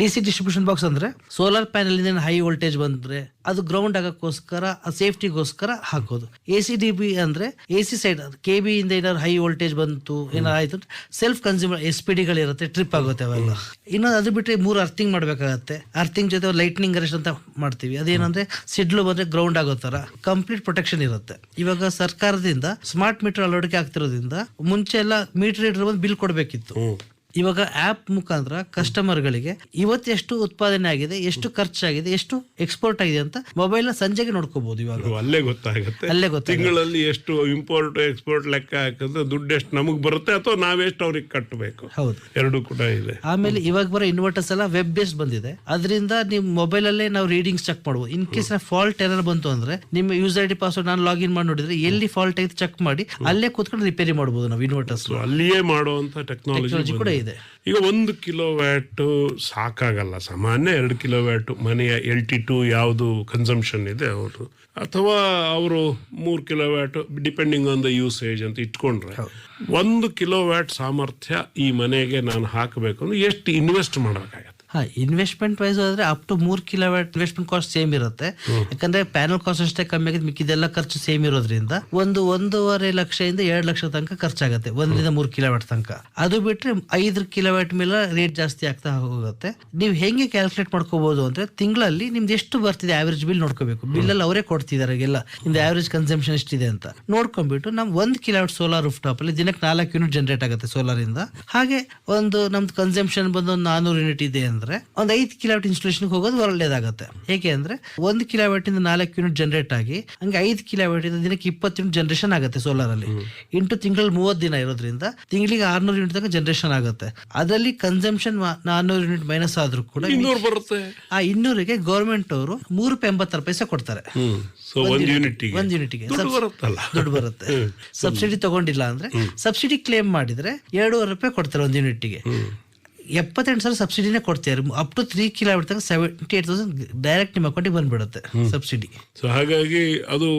DC ಡಿಸ್ಟ್ರಿಬ್ಯೂಷನ್ ಬಾಕ್ಸ್ ಅಂದ್ರೆ ಸೋಲಾರ್ ಪ್ಯಾನಲ್ ಇಂದ ಹೈ ವೋಲ್ಟೇಜ್ ಬಂದ್ರೆ ಅದು ಗ್ರೌಂಡ್ ಆಗಕ್ಕೋಸ್ಕರ, ಸೇಫ್ಟಿಗೋಸ್ಕರ ಹಾಕೋದು. ACDB ಅಂದ್ರೆ AC ಸೈಡ್ KB ಇಂದ ಏನಾದ್ರು ಹೈ ವೋಲ್ಟೇಜ್ ಬಂತು, ಏನಾರು ಆಯ್ತು, ಸೆಲ್ಫ್ ಕನ್ಸ್ಯೂಮರ್ SPD ಟ್ರಿಪ್ ಆಗುತ್ತೆ ಅವೆಲ್ಲ. ಇನ್ನು ಅದು ಬಿಟ್ಟರೆ 3 ಅರ್ಥಿಂಗ್ ಮಾಡ್ಬೇಕಾಗತ್ತೆ. ಅರ್ಥಿಂಗ್ ಜೊತೆ ಲೈಟ್ನಿಂಗ್ ಅರೆಸ್ಟ್ ಅಂತ ಮಾಡ್ತೀವಿ. ಅದೇನಂದ್ರೆ ಸಿಡ್ಲು ಬಂದ್ರೆ ಗ್ರೌಂಡ್ ಆಗೋ ತರ ಕಂಪ್ಲೀಟ್ ಪ್ರೊಟೆಕ್ಷನ್ ಇರುತ್ತೆ. ಇವಾಗ ಸರ್ಕಾರದಿಂದ ಸ್ಮಾರ್ಟ್ ಮೀಟರ್ ಅಳವಡಿಕೆ ಆಗ್ತಿರೋದ್ರಿಂದ ಮುಂಚೆ ಎಲ್ಲ ಮೀಟರ್ ರೀಡರ್ ಬಂದು ಬಿಲ್ ಕೊಡ್ಬೇಕಿತ್ತು. ಇವಾಗ ಆಪ್ ಮುಖಾಂತರ ಕಸ್ಟಮರ್ಗಳಿಗೆ ಇವತ್ತು ಎಷ್ಟು ಉತ್ಪಾದನೆ ಆಗಿದೆ, ಎಷ್ಟು ಖರ್ಚಾಗಿದೆ, ಎಷ್ಟು ಎಕ್ಸ್ಪೋರ್ಟ್ ಆಗಿದೆ ಅಂತ ಮೊಬೈಲ್ ಸಂಜೆಗೆ ನೋಡ್ಕೋಬಹುದು. ಇವಾಗ ಅಲ್ಲೇ ಗೊತ್ತಾಗುತ್ತೆ. ತಿಂಗಳಲ್ಲಿ ಎಷ್ಟು ಇಂಪೋರ್ಟ್ ಎಕ್ಸ್ಪೋರ್ಟ್ ಲೆಕ್ಕ ಹಾಕಿದ್ರೆ ದುಡ್ಡು ಎಷ್ಟು ನಮಗ್ ಬರುತ್ತೆ ಅಥವಾ ನಾವೆಷ್ಟು ಅವ್ರಿಗೆ ಕಟ್ಟಬೇಕು. ಹೌದು, ಎರಡು ಕೂಡ ಇದೆ. ಆಮೇಲೆ ಇವಾಗ ಬರೋ ಇನ್ವರ್ಟರ್ಸ್ ಎಲ್ಲ ವೆಬ್ ಬೇಸ್ಡ್ ಬಂದಿದೆ. ಅದರಿಂದ ನಿಮ್ ಮೊಬೈಲ್ ಅಲ್ಲೇ ನಾವು ರೀಡಿಂಗ್ಸ್ ಚೆಕ್ ಮಾಡಬಹುದು. ಇನ್ ಕೇಸ್ ಫಾಲ್ಟ್ ಏನಾದ್ರು ಬಂತು ಅಂದ್ರೆ ನಿಮ್ಮ ಯೂಸರ್ ID ಪಾಸ್ವರ್ಡ್ ನಾನು ಲಾಗಿನ್ ಮಾಡಿ ನೋಡಿದ್ರೆ ಎಲ್ಲಿ ಫಾಲ್ಟ್ ಆಯ್ತು ಚೆಕ್ ಮಾಡಿ ಅಲ್ಲೇ ಕೂತ್ಕೊಂಡು ರಿಪೇರಿ ಮಾಡಬಹುದು ನಾವು ಇನ್ವರ್ಟರ್ಸ್. ಅಲ್ಲಿಯೇ ಮಾಡುವಂತ ಟೆಕ್ನಾಲಜಿ ಕೂಡ ಇದೆ. ಈಗ 1 ಕಿಲೋವ್ಯಾಟ್ ಸಾಕಾಗಲ್ಲ. ಸಾಮಾನ್ಯ 2 ಕಿಲೋವ್ಯಾಟ್ ಮನೆಯ LT2 ಯಾವುದು ಕನ್ಸಂಪ್ಷನ್ ಇದೆ ಅವರು, ಅಥವಾ ಅವರು 3 kilowatt depending on the usage ಅಂತ ಇಟ್ಕೊಂಡ್ರೆ 1 ಕಿಲೋವ್ಯಾಟ್ ಸಾಮರ್ಥ್ಯ ಈ ಮನೆಗೆ ನಾನು ಹಾಕಬೇಕು ಅಂದ್ರೆ ಎಷ್ಟು ಇನ್ವೆಸ್ಟ್ ಮಾಡಬೇಕಾಗತ್ತೆ? ಇನ್ವೆಸ್ಟ್ಮೆಂಟ್ ವೈಸ್ ಹೋದ್ರೆ up to 3 kilowatt investment cost same ಇರುತ್ತೆ. ಯಾಕಂದ್ರೆ ಪ್ಯಾನಲ್ ಕಾಸ್ಟ್ ಅಷ್ಟೇ ಕಮ್ಮಿ ಆಗಿದೆ, ಮಿಕ್ಕಿದೆಲ್ಲ ಖರ್ಚು ಸೇಮ್ ಇರೋದ್ರಿಂದ 1.5 ಲಕ್ಷದಿಂದ 2 ಲಕ್ಷ ತನಕ ಖರ್ಚಾಗುತ್ತೆ 1ರಿಂದ 3 ಕಿಲೋವ್ಯಾಟ್ ತನಕ. ಅದು ಬಿಟ್ರೆ 5 ಕಿಲೋವ್ಯಾಟ್ ಮೇಲೆ ರೇಟ್ ಜಾಸ್ತಿ ಆಗ್ತಾ ಹೋಗುತ್ತೆ. ನೀವು ಹೆಂಗೆ ಕ್ಯಾಲ್ಕುಲೇಟ್ ಮಾಡ್ಕೋಬಹುದು ಅಂದ್ರೆ ತಿಂಗಳಲ್ಲಿ ನಿಮ್ದು ಎಷ್ಟು ಬರ್ತಿದೆ ಆವರೇಜ್ ಬಿಲ್ ನೋಡ್ಕೋಬೇಕು. ಬಿಲ್ ಅಲ್ಲಿ ಅವರೇ ಕೊಡ್ತಿದ್ದಾರೆ ಎಲ್ಲ ನಿಮ್ದು ಆವರೇಜ್ ಕನ್ಸಂಪ್ಷನ್ ಎಷ್ಟಿದೆ ಅಂತ ನೋಡ್ಕೊಂಡ್ಬಿಟ್ಟು ನಮ್ 1 ಕಿಲೋವ್ಯಾಟ್ ಸೋಲಾರ್ ರೂಫ್ ಟಾಪ್ ಅಲ್ಲಿ ದಿನಕ್ಕೆ 4 ಯೂನಿಟ್ ಜನರೇಟ್ ಆಗುತ್ತೆ ಸೋಲಾರ್ ಇಂದ. ಹಾಗೆ ನಮ್ದು ಕನ್ಸಂಪ್ಷನ್ ಬಂದು 400 ಯೂನಿಟ್ ಇದೆ ಅಂದ್ರೆ ಒಂದು 5 ಕಿಲೋವ್ಯಾಟ್ ಇನ್ಸ್ಟಾಲೇಷನ್ ಹೋಗೋದು ಒಳ್ಳೆದಾಗುತ್ತೆ. ಹೇಗೆ ಅಂದ್ರೆ 1 ಕಿಲೋವ್ಯಾಟ್ ಇಂದ 4 ಯೂನಿಟ್ ಜನರೇಟ್ ಆಗಿ ಹಂಗೆ 5 ಕಿಲೋವ್ಯಾಟ್ ಇಂದ ದಿನಕ್ಕೆ 20 ಯೂನಿಟ್ ಜನರೇಷನ್ ಆಗುತ್ತೆ ಸೋಲಾರ್ ಅಲ್ಲಿ. ಇಂಟು ತಿಂಗಳಲ್ಲಿ 30 ದಿನ ಇರೋದ್ರಿಂದ ತಿಂಗಳಿಗೆ 600 ಯೂನಿಟ್ ತನಕ ಜನರೇಷನ್ ಆಗುತ್ತೆ. ಅದರಲ್ಲಿ ಕನ್ಸಂಪ್ಷನ್ 400 ಯೂನಿಟ್ ಮೈನಸ್ ಆದ್ರೂ ಕೂಡ 200 ಬರುತ್ತೆ. ಆ 200ಗೆ ಗವರ್ಮೆಂಟ್ ಅವರು ₹3.86 ಕೊಡ್ತಾರೆ. ಒಂದು ಯೂನಿಟ್ಗೆ ದುಡ್ಡು ಬರುತ್ತೆ. ಸಬ್ಸಿಡಿ ತಗೊಂಡಿಲ್ಲ ಅಂದ್ರೆ ಸಬ್ಸಿಡಿ ಕ್ಲೇಮ್ ಮಾಡಿದ್ರೆ ₹2.5 ಕೊಡ್ತಾರೆ ಒಂದು ಯೂನಿಟ್ಗೆ. 78,000 ಸಬ್ಸಿಡಿನೇ ಕೊಡ್ತಾರೆ. ಅಪ್ ಟು 3 ಕಿಲೋಮೀಟರ್ ತನಕ 78,000 ಡೈರೆಕ್ಟ್ ನಿಮ್ಮ ಅಕೌಂಟಿಗೆ ಬಂದ್ಬಿಡುತ್ತೆ ಸಬ್ಸಿಡಿ. ಸೊ ಹಾಗಾಗಿ ಅದು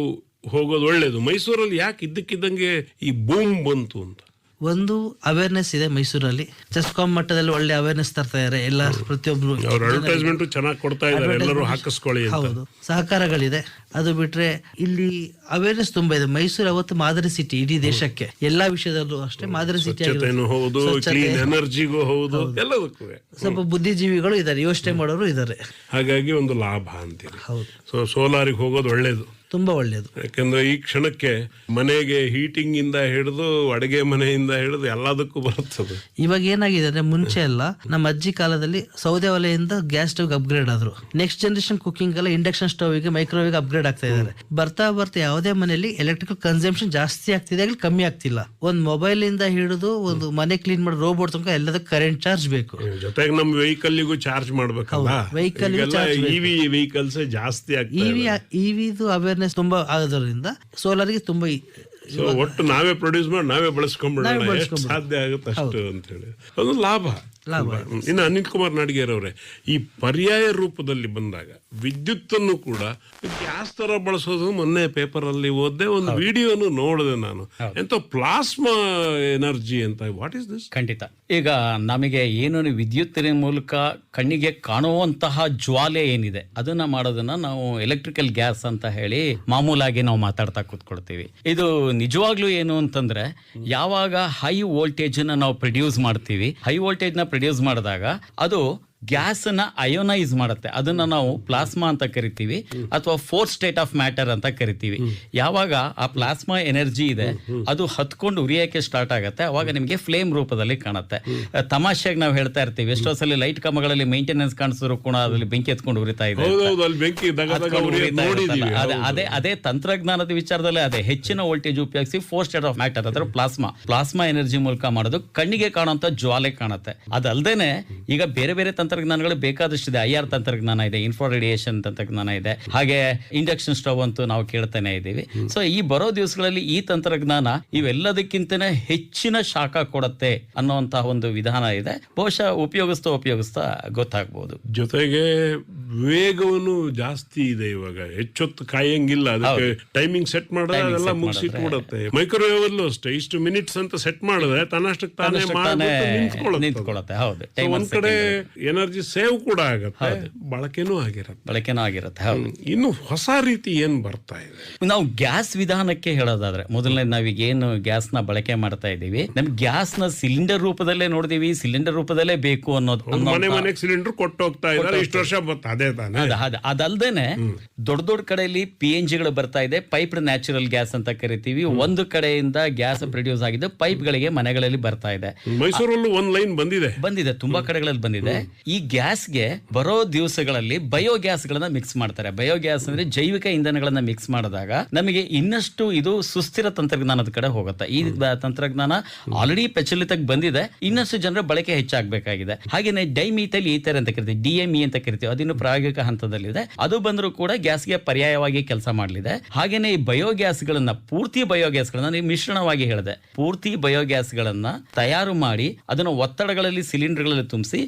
ಹೋಗೋದು ಒಳ್ಳೇದು. ಮೈಸೂರಲ್ಲಿ ಯಾಕೆ ಇದ್ದಕ್ಕಿದ್ದಂಗೆ ಈ ಬೂಮ್ ಬಂತು ಅಂತ ಒಂದು ಅವೇರ್ನೆಸ್ ಇದೆ ಮೈಸೂರಲ್ಲಿ. ಚೆಸ್ಕಾಂ ಮಟ್ಟದಲ್ಲಿ ಒಳ್ಳೆ ಅವೇರ್ನೆಸ್ ತರ್ತಾ ಇದ್ದಾರೆ ಎಲ್ಲ, ಪ್ರತಿಯೊಬ್ರು ಅಡ್ವರ್ಟೈಸ್ಮೆಂಟ್ ಚೆನ್ನಾಗಿ ಕೊಡ್ತಾ ಇದ್ದಾರೆ, ಎಲ್ಲರೂ ಹಾಕಿಸ್ಕೊಳ್ಳಿ. ಹೌದು, ಸಹಕಾರಗಳಿದೆ. ಅದು ಬಿಟ್ರೆ ಇಲ್ಲಿ ಅವೇರ್ನೆಸ್ ತುಂಬಾ ಇದೆ. ಮೈಸೂರು ಅವತ್ತು ಮಾದರಿ ಸಿಟಿ ಇಡೀ ದೇಶಕ್ಕೆ, ಎಲ್ಲಾ ವಿಷಯದಲ್ಲೂ ಅಷ್ಟೇ ಮಾದರಿ ಸಿಟಿ. ಹೌದು, ಕ್ಲೀನ್ ಎನರ್ಜಿಗೂ ಹೌದು, ಎಲ್ಲದಕ್ಕೂ ಸ್ವಲ್ಪ ಬುದ್ಧಿಜೀವಿಗಳು ಇದ್ದಾರೆ, ಯೋಚನೆ ಮಾಡೋರು ಇದ್ದಾರೆ. ಹಾಗಾಗಿ ಒಂದು ಲಾಭ ಅಂತೀರಿ. ಹೌದು, ಸೊ ಸೋಲಾರಿಗೆ ಹೋಗೋದು ಒಳ್ಳೇದು, ತುಂಬಾ ಒಳ್ಳೇದು. ಯಾಕಂದ್ರೆ ಈ ಕ್ಷಣಕ್ಕೆ ಮನೆಗೆ ಹೀಟಿಂಗ್ ಇಂದ ಹಿಡಿದು ಅಡಿಗೆ ಮನೆಯಿಂದ ಹಿಡಿದು ಎಲ್ಲದಕ್ಕೂ ಬರುತ್ತದೆ. ಇವಾಗ ಏನಾಗಿದೆ ಅಂದ್ರೆ ಮುಂಚೆ ಎಲ್ಲ ನಮ್ಮ ಅಜ್ಜಿ ಕಾಲದಲ್ಲಿ ಸೌದೆ ಒಲೆಯಿಂದ ಗ್ಯಾಸ್ ಸ್ಟವ್ ಅಪ್ಗ್ರೇಡ್ ಆದ್ರು. ನೆಕ್ಸ್ಟ್ ಜನರೇಷನ್ ಕುಕಿಂಗ್ ಎಲ್ಲ ಇಂಡಕ್ಷನ್ ಸ್ಟವ್ ಗೆ ಮೈಕ್ರೋವೇವ್ ಅಪ್ಗ್ರೇಡ್ ಆಗ್ತಾ ಇದ್ದಾರೆ. ಬರ್ತಾ ಯಾವುದೇ ಮನೆಯಲ್ಲಿ ಎಲೆಕ್ಟ್ರಿಕಲ್ ಕನ್ಸಂಪ್ಷನ್ ಜಾಸ್ತಿ ಆಗ್ತಿದೆ, ಕಮ್ಮಿ ಆಗ್ತಿಲ್ಲ. ಒಂದ್ ಮೊಬೈಲ್ ಇಂದ ಹಿಡಿದು ಒಂದು ಮನೆ ಕ್ಲೀನ್ ಮಾಡೋ ರೋಬೋಟ್ ತನಕ ಎಲ್ಲದಕ್ಕೆ ಕರೆಂಟ್ ಚಾರ್ಜ್ ಬೇಕು. ಜೊತೆಗೆ ನಮ್ಮ ವೆಹಿಕಲ್ಗೂ ಚಾರ್ಜ್ ಮಾಡ್ಬೇಕಲ್ಲ. ವೆಹಿಕಲ್ ಇವಿ ವೆಹಿಕಲ್ಸ್ ಜಾಸ್ತಿ ಆಗ್ತದೆ. ಇವಿದು ಅವೇರ್ನೆಸ್ ತುಂಬಾ ಆಗೋದ್ರಿಂದ ಸೋಲಾರ್ಗೆ ತುಂಬಾ ಒಟ್ಟು ನಾವೇ ಪ್ರೊಡ್ಯೂಸ್ ಮಾಡಿ ನಾವೇ ಬಳಸ್ಕೊಂಡ್ಬಿಡೋಣ, ಎಷ್ಟು ಸಾಧ್ಯ ಆಗುತ್ತೆ ಅಷ್ಟು ಅಂತ ಹೇಳಿ ಅದು ಲಾಭ. ಇನ್ನು ಅನಿಲ್ ಕುಮಾರ್ ನಾಡಿಗೇರ್ ಅವರೇ, ಈ ಪರ್ಯಾಯ ರೂಪದಲ್ಲಿ ಬಂದಾಗ ವಿದ್ಯುತ್ತನ್ನು ಕೂಡ ಗ್ಯಾಸ್ ತರ ಬಳಸೋದು ಮೊನ್ನೆ ಪೇಪರ್ ಅಲ್ಲಿ ಓದ್ದೆ, ಒಂದು ವಿಡಿಯೋನು ನೋಡಿದೆ ನಾನು. ಎಂತ ಪ್ಲಾಸ್ಮಾ ಎನರ್ಜಿ ಅಂತ, ವಾಟ್ ಇಸ್ ದಿಸ್? ಖಂಡಿತ. ಈಗ ನಮಗೆ ಏನು ವಿದ್ಯುತ್ತಿನ ಮೂಲಕ ಕಣ್ಣಿಗೆ ಕಾಣುವಂತಹ ಜ್ವಾಲೆ ಏನಿದೆ ಅದನ್ನ ಮಾಡೋದನ್ನ ನಾವು ಎಲೆಕ್ಟ್ರಿಕಲ್ ಗ್ಯಾಸ್ ಅಂತ ಹೇಳಿ ಮಾಮೂಲಾಗಿ ನಾವು ಮಾತಾಡ್ತಾ ಕೂತ್ಕೊಳ್ತೀವಿ. ಇದು ನಿಜವಾಗ್ಲೂ ಏನು ಅಂತಂದ್ರೆ, ಯಾವಾಗ ಹೈ ವೋಲ್ಟೇಜ್ ನಾವು ಪ್ರೊಡ್ಯೂಸ್ ಮಾಡ್ತೀವಿ, ಹೈ ವೋಲ್ಟೇಜ್ ನ ಪ್ರೊಡ್ಯೂಸ್ ಮಾಡಿದಾಗ ಅದು ಗ್ಯಾಸ್ ಅನ್ನ ಅಯೋನೈಸ್ ಮಾಡುತ್ತೆ. ಅದನ್ನ ನಾವು ಪ್ಲಾಸ್ಮಾ ಅಂತ ಕರಿತೀವಿ, ಅಥವಾ ಫೋರ್ ಸ್ಟೇಟ್ ಆಫ್ ಮ್ಯಾಟರ್ ಅಂತ ಕರಿತೀವಿ. ಯಾವಾಗ ಆ ಪ್ಲಾಸ್ಮಾ ಎನರ್ಜಿ ಇದೆ ಅದು ಹತ್ಕೊಂಡು ಉರಿಯಕ್ಕೆ ಸ್ಟಾರ್ಟ್ ಆಗುತ್ತೆ, ಅವಾಗ ನಿಮಗೆ ಫ್ಲೇಮ್ ರೂಪದಲ್ಲಿ ಕಾಣುತ್ತೆ. ತಮಾಷೆಗೆ ನಾವು ಹೇಳ್ತಾ ಇರ್ತೀವಿ, ಎಷ್ಟೋ ಸಲ ಲೈಟ್ ಕಂಬಗಳಲ್ಲಿ ಮೇಂಟೆನೆನ್ಸ್ ಕಾಣಿಸಿದ್ರು ಕೂಡ ಅದ್ರಲ್ಲಿ ಬೆಂಕಿ ಎತ್ಕೊಂಡು ಉರಿತಾ ಇದೆ. ಅದೇ ತಂತ್ರಜ್ಞಾನದ ವಿಚಾರದಲ್ಲಿ ಅದೇ ಹೆಚ್ಚಿನ ವೋಲ್ಟೇಜ್ ಉಪಯೋಗಿಸಿ ಫೋರ್ ಸ್ಟೇಟ್ ಆಫ್ ಮ್ಯಾಟರ್ ಅಂದ್ರೆ ಪ್ಲಾಸ್ಮಾ ಎನರ್ಜಿ ಮೂಲಕ ಮಾಡೋದು ಕಣ್ಣಿಗೆ ಕಾಣುವಂತ ಜ್ವಾಲೆ ಕಾಣುತ್ತೆ. ಅದಲ್ದೇನೆ ಈಗ ಬೇರೆ ಬೇರೆ ತಂತ್ರಜ್ಞಾನಗಳು ಬೇಕಾದಷ್ಟಿದೆ. IR ತಂತ್ರಜ್ಞಾನ ಇದೆ, ಇನ್ಫ್ರಾ ರೇಡಿಯೇಷನ್ ತಂತ್ರಜ್ಞಾನ ಇದೆ, ಹಾಗೆ ಇಂಡಕ್ಷನ್ ಸ್ಟವ್ ಅಂತೂ ನಾವು ಕೇಳ್ತಾನೆ ಇದ್ದೀವಿ. ಸೊ ಈ ಬರೋ ದಿವಸಗಳಲ್ಲಿ ಈ ತಂತ್ರಜ್ಞಾನ ಇವೆಲ್ಲದಕ್ಕಿಂತನೇ ಹೆಚ್ಚಿನ ಶಾಖ ಕೊಡುತ್ತೆ ಅನ್ನುವಂತಹ ಒಂದು ವಿಧಾನ ಇದೆ. ಬಹುಶಃ ಉಪಯೋಗಿಸ್ತಾ ಗೊತ್ತಾಗ್ಬೋದು. ಜೊತೆಗೆ ವೇಗವನ್ನು ಜಾಸ್ತಿ ಇದೆ ಇವಾಗ, ಹೆಚ್ಚೊತ್ತು ಕಾಯಂಗಿಲ್ಲ. ಅದಕ್ಕೆ ಟೈಮಿಂಗ್ ಸೆಟ್ ಮಾಡಿದ್ರೆ ಅದೆಲ್ಲ ಮುಗಿಸಿಟ್ಬಿಡುತ್ತೆ. ಮೈಕ್ರೋವೇವ್ ಅಲ್ಲೂ ಅಷ್ಟೇ, ಇಷ್ಟು ಮಿನಿಟ್ಸ್ ಅಂತ ಸೆಟ್ ಮಾಡಿದ್ರೆ ತನ್ನಷ್ಟಕ್ಕೆ ತಾನೇ ನಿಂತ್ಕೊಳ್ಳುತ್ತೆ. ಹೌದು, ಒಂದ್ ಕಡೆ ಎನರ್ಜಿ ಸೇವ್ ಕೂಡ ಆಗತ್ತೆ, ಬಳಕೆನೂ ಆಗಿರುತ್ತೆ. ಹೌದು. ಇನ್ನು ಹೊಸ ರೀತಿ ಏನ್ ಬರ್ತಾ ಇದೆ? ನಾವು ಗ್ಯಾಸ್ ವಿಧಾನಕ್ಕೆ ಹೇಳೋದಾದ್ರೆ, ಮೊದಲನೇ ನಾವೀಗ ಏನು ಗ್ಯಾಸ್ ನ ಬಳಕೆ ಮಾಡ್ತಾ ಇದೀವಿ, ನಮ್ಗೆ ಗ್ಯಾಸ್ ನ ಸಿಲಿಂಡರ್ ರೂಪದಲ್ಲೇ ನೋಡಿದೀವಿ, ಸಿಲಿಂಡರ್ ರೂಪದಲ್ಲೇ ಬೇಕು ಅನ್ನೋದು ಮನೆಗೆ ಸಿಲಿಂಡರ್ ಕೊಟ್ಟು ಹೋಗ್ತಾ ಇದ್ದಾರೆ. ಇಷ್ಟು ವರ್ಷ ಅದೇ ತಾನೆ. ಅದಲ್ದೇನೆ ದೊಡ್ಡ ಕಡೆಯಲ್ಲಿ PNG ಗಳು ಬರ್ತಾ ಇದೆ, ಪೈಪ್ಡ್ ನ್ಯಾಚುರಲ್ ಗ್ಯಾಸ್ ಅಂತ ಕರಿತೀವಿ. ಒಂದು ಕಡೆಯಿಂದ ಗ್ಯಾಸ್ ಪ್ರೊಡ್ಯೂಸ್ ಆಗಿದ್ದು ಪೈಪ್ ಗಳಿಗೆ ಮನೆಗಳಲ್ಲಿ ಬರ್ತಾ ಇದೆ. ಮೈಸೂರಲ್ಲೂ ಒಂದ್ ಲೈನ್ ಬಂದಿದೆ, ತುಂಬಾ ಕಡೆಗಳಲ್ಲಿ ಬಂದಿದೆ. ಈ ಗ್ಯಾಸ್ಗೆ ಬರೋ ದಿವಸಗಳಲ್ಲಿ ಬಯೋಗ್ಯಾಸ್ ಗಳನ್ನ ಮಿಕ್ಸ್ ಮಾಡ್ತಾರೆ. ಬಯೋಗ್ಯಾಸ್ ಅಂದ್ರೆ ಜೈವಿಕ ಇಂಧನಗಳನ್ನ ಮಿಕ್ಸ್ ಮಾಡಿದಾಗ ನಮಗೆ ಇನ್ನಷ್ಟು ಇದು ಸುಸ್ಥಿರ ತಂತ್ರಜ್ಞಾನದ ಕಡೆ ಹೋಗುತ್ತೆ. ಈ ತಂತ್ರಜ್ಞಾನ ಆಲ್ರೆಡಿ ಪ್ರಚಲಿತಕ್ಕೆ ಬಂದಿದೆ, ಇನ್ನಷ್ಟು ಜನರ ಬಳಕೆ ಹೆಚ್ಚಾಗಬೇಕಾಗಿದೆ. ಹಾಗೇನೆ ಡೈಮೀಥೈಲ್ ಈಥರ್ ಅಂತ ಕರಿತೀವಿ, DME ಅಂತ ಕರಿತೀವಿ, ಅದಿನ್ನು ಪ್ರಾಯೋಗಿಕ ಹಂತದಲ್ಲಿದೆ. ಅದು ಬಂದರೂ ಕೂಡ ಗ್ಯಾಸ್ಗೆ ಪರ್ಯಾಯವಾಗಿ ಕೆಲಸ ಮಾಡಲಿದೆ. ಹಾಗೇನೆ ಈ ಬಯೋಗ್ಯಾಸ್ಗಳನ್ನ, ಪೂರ್ತಿ ಬಯೋಗ್ಯಾಸ್ಗಳನ್ನ ನೀವು ಮಿಶ್ರಣವಾಗಿ ಹೇಳಿದೆ, ಪೂರ್ತಿ ಬಯೋಗ್ಯಾಸ್ಗಳನ್ನ ತಯಾರು ಮಾಡಿ ಅದನ್ನು ಒತ್ತಡಗಳಲ್ಲಿ ಸಿಲಿಂಡರ್ಗಳಲ್ಲಿ ತುಂಬಿಸಿ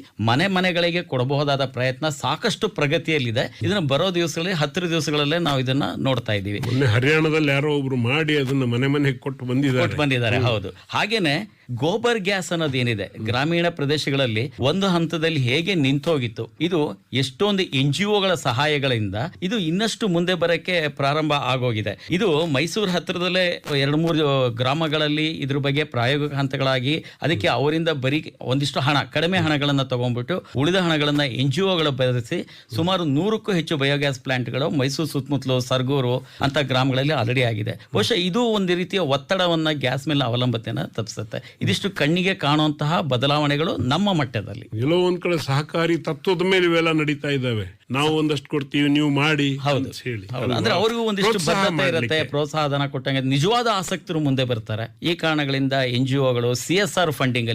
ಮನೆಗಳಿಗೆ ಕೊಡಬಹುದಾದ ಪ್ರಯತ್ನ ಸಾಕಷ್ಟು ಪ್ರಗತಿಯಲ್ಲಿದೆ. ಇದನ್ನ ಬರೋ ದಿವಸಗಳಲ್ಲಿ 10 ದಿವಸಗಳಲ್ಲೇ ನಾವು ಇದನ್ನ ನೋಡ್ತಾ ಇದ್ದೀವಿ. ಹರಿಯಾಣದಲ್ಲಿ ಯಾರೋ ಒಬ್ರು ಮಾಡಿ ಅದನ್ನ ಮನೆಗೆ ಕೊಟ್ಟು ಬಂದಿದ್ದಾರೆ. ಹೌದು. ಹಾಗೇನೆ ಗೋಬರ್ ಗ್ಯಾಸ್ ಅನ್ನೋದು ಏನಿದೆ, ಗ್ರಾಮೀಣ ಪ್ರದೇಶಗಳಲ್ಲಿ ಒಂದು ಹಂತದಲ್ಲಿ ಹೇಗೆ ನಿಂತೋಗಿತ್ತು, ಇದು ಎಷ್ಟೊಂದು NGOಗಳ ಸಹಾಯಗಳಿಂದ ಇದು ಇನ್ನಷ್ಟು ಮುಂದೆ ಬರಕ್ಕೆ ಪ್ರಾರಂಭ ಆಗೋಗಿದೆ. ಇದು ಮೈಸೂರು ಹತ್ತಿರದಲ್ಲೇ 2-3 ಗ್ರಾಮಗಳಲ್ಲಿ ಇದ್ರ ಬಗ್ಗೆ ಪ್ರಾಯೋಗಿಕ ಹಂತಗಳಾಗಿ ಅದಕ್ಕೆ ಅವರಿಂದ ಬರೀ ಒಂದಿಷ್ಟು ಕಡಿಮೆ ಹಣಗಳನ್ನ ತಗೊಂಡ್ಬಿಟ್ಟು ಉಳಿದ ಹಣಗಳನ್ನ NGOಗಳು ಬರೆಸಿ ಸುಮಾರು 100ಕ್ಕೂ ಹೆಚ್ಚು ಬಯೋಗ್ಯಾಸ್ ಪ್ಲಾಂಟ್ಗಳು ಮೈಸೂರು ಸುತ್ತಮುತ್ತಲು, ಸರ್ಗೂರು ಅಂತ ಗ್ರಾಮಗಳಲ್ಲಿ ಆಲ್ರೆಡಿ ಆಗಿದೆ. ಬಹುಶಃ ಇದು ಒಂದು ರೀತಿಯ ಒತ್ತಡವನ್ನ ಗ್ಯಾಸ್ ಮೇಲೆ ಅವಲಂಬತೆಯನ್ನ ತಪ್ಪಿಸುತ್ತೆ. ಇದಿಷ್ಟು ಕಣ್ಣಿಗೆ ಕಾಣುವಂತಹ ಬದಲಾವಣೆಗಳು ನಮ್ಮ ಮಟ್ಟದಲ್ಲಿ. ಎಲ್ಲೋ ಒಂದ್ ಕಡೆ ಸಹಕಾರಿ ತತ್ವದ ಮೇಲೆ ಇವೆಲ್ಲ ನಡೀತಾ ಇದ್ದಾವೆ. ನಾವು ಒಂದಷ್ಟು ಕೊಡ್ತೀವಿ, ನೀವು ಮಾಡಿ ಹೇಳಿ. ಅಂದ್ರೆ ಅವ್ರಿಗೂ ಒಂದಿಷ್ಟು ಬದ್ಧತೆ ಇರುತ್ತೆ, ಪ್ರೋತ್ಸಾಹಧನ ಕೊಟ್ಟಂಗೆ ನಿಜವಾದ ಆಸಕ್ತರು ಮುಂದೆ ಬರ್ತಾರೆ. ಈ ಕಾರಣಗಳಿಂದ NGOಗಳು CSR ಫಂಡಿಂಗ್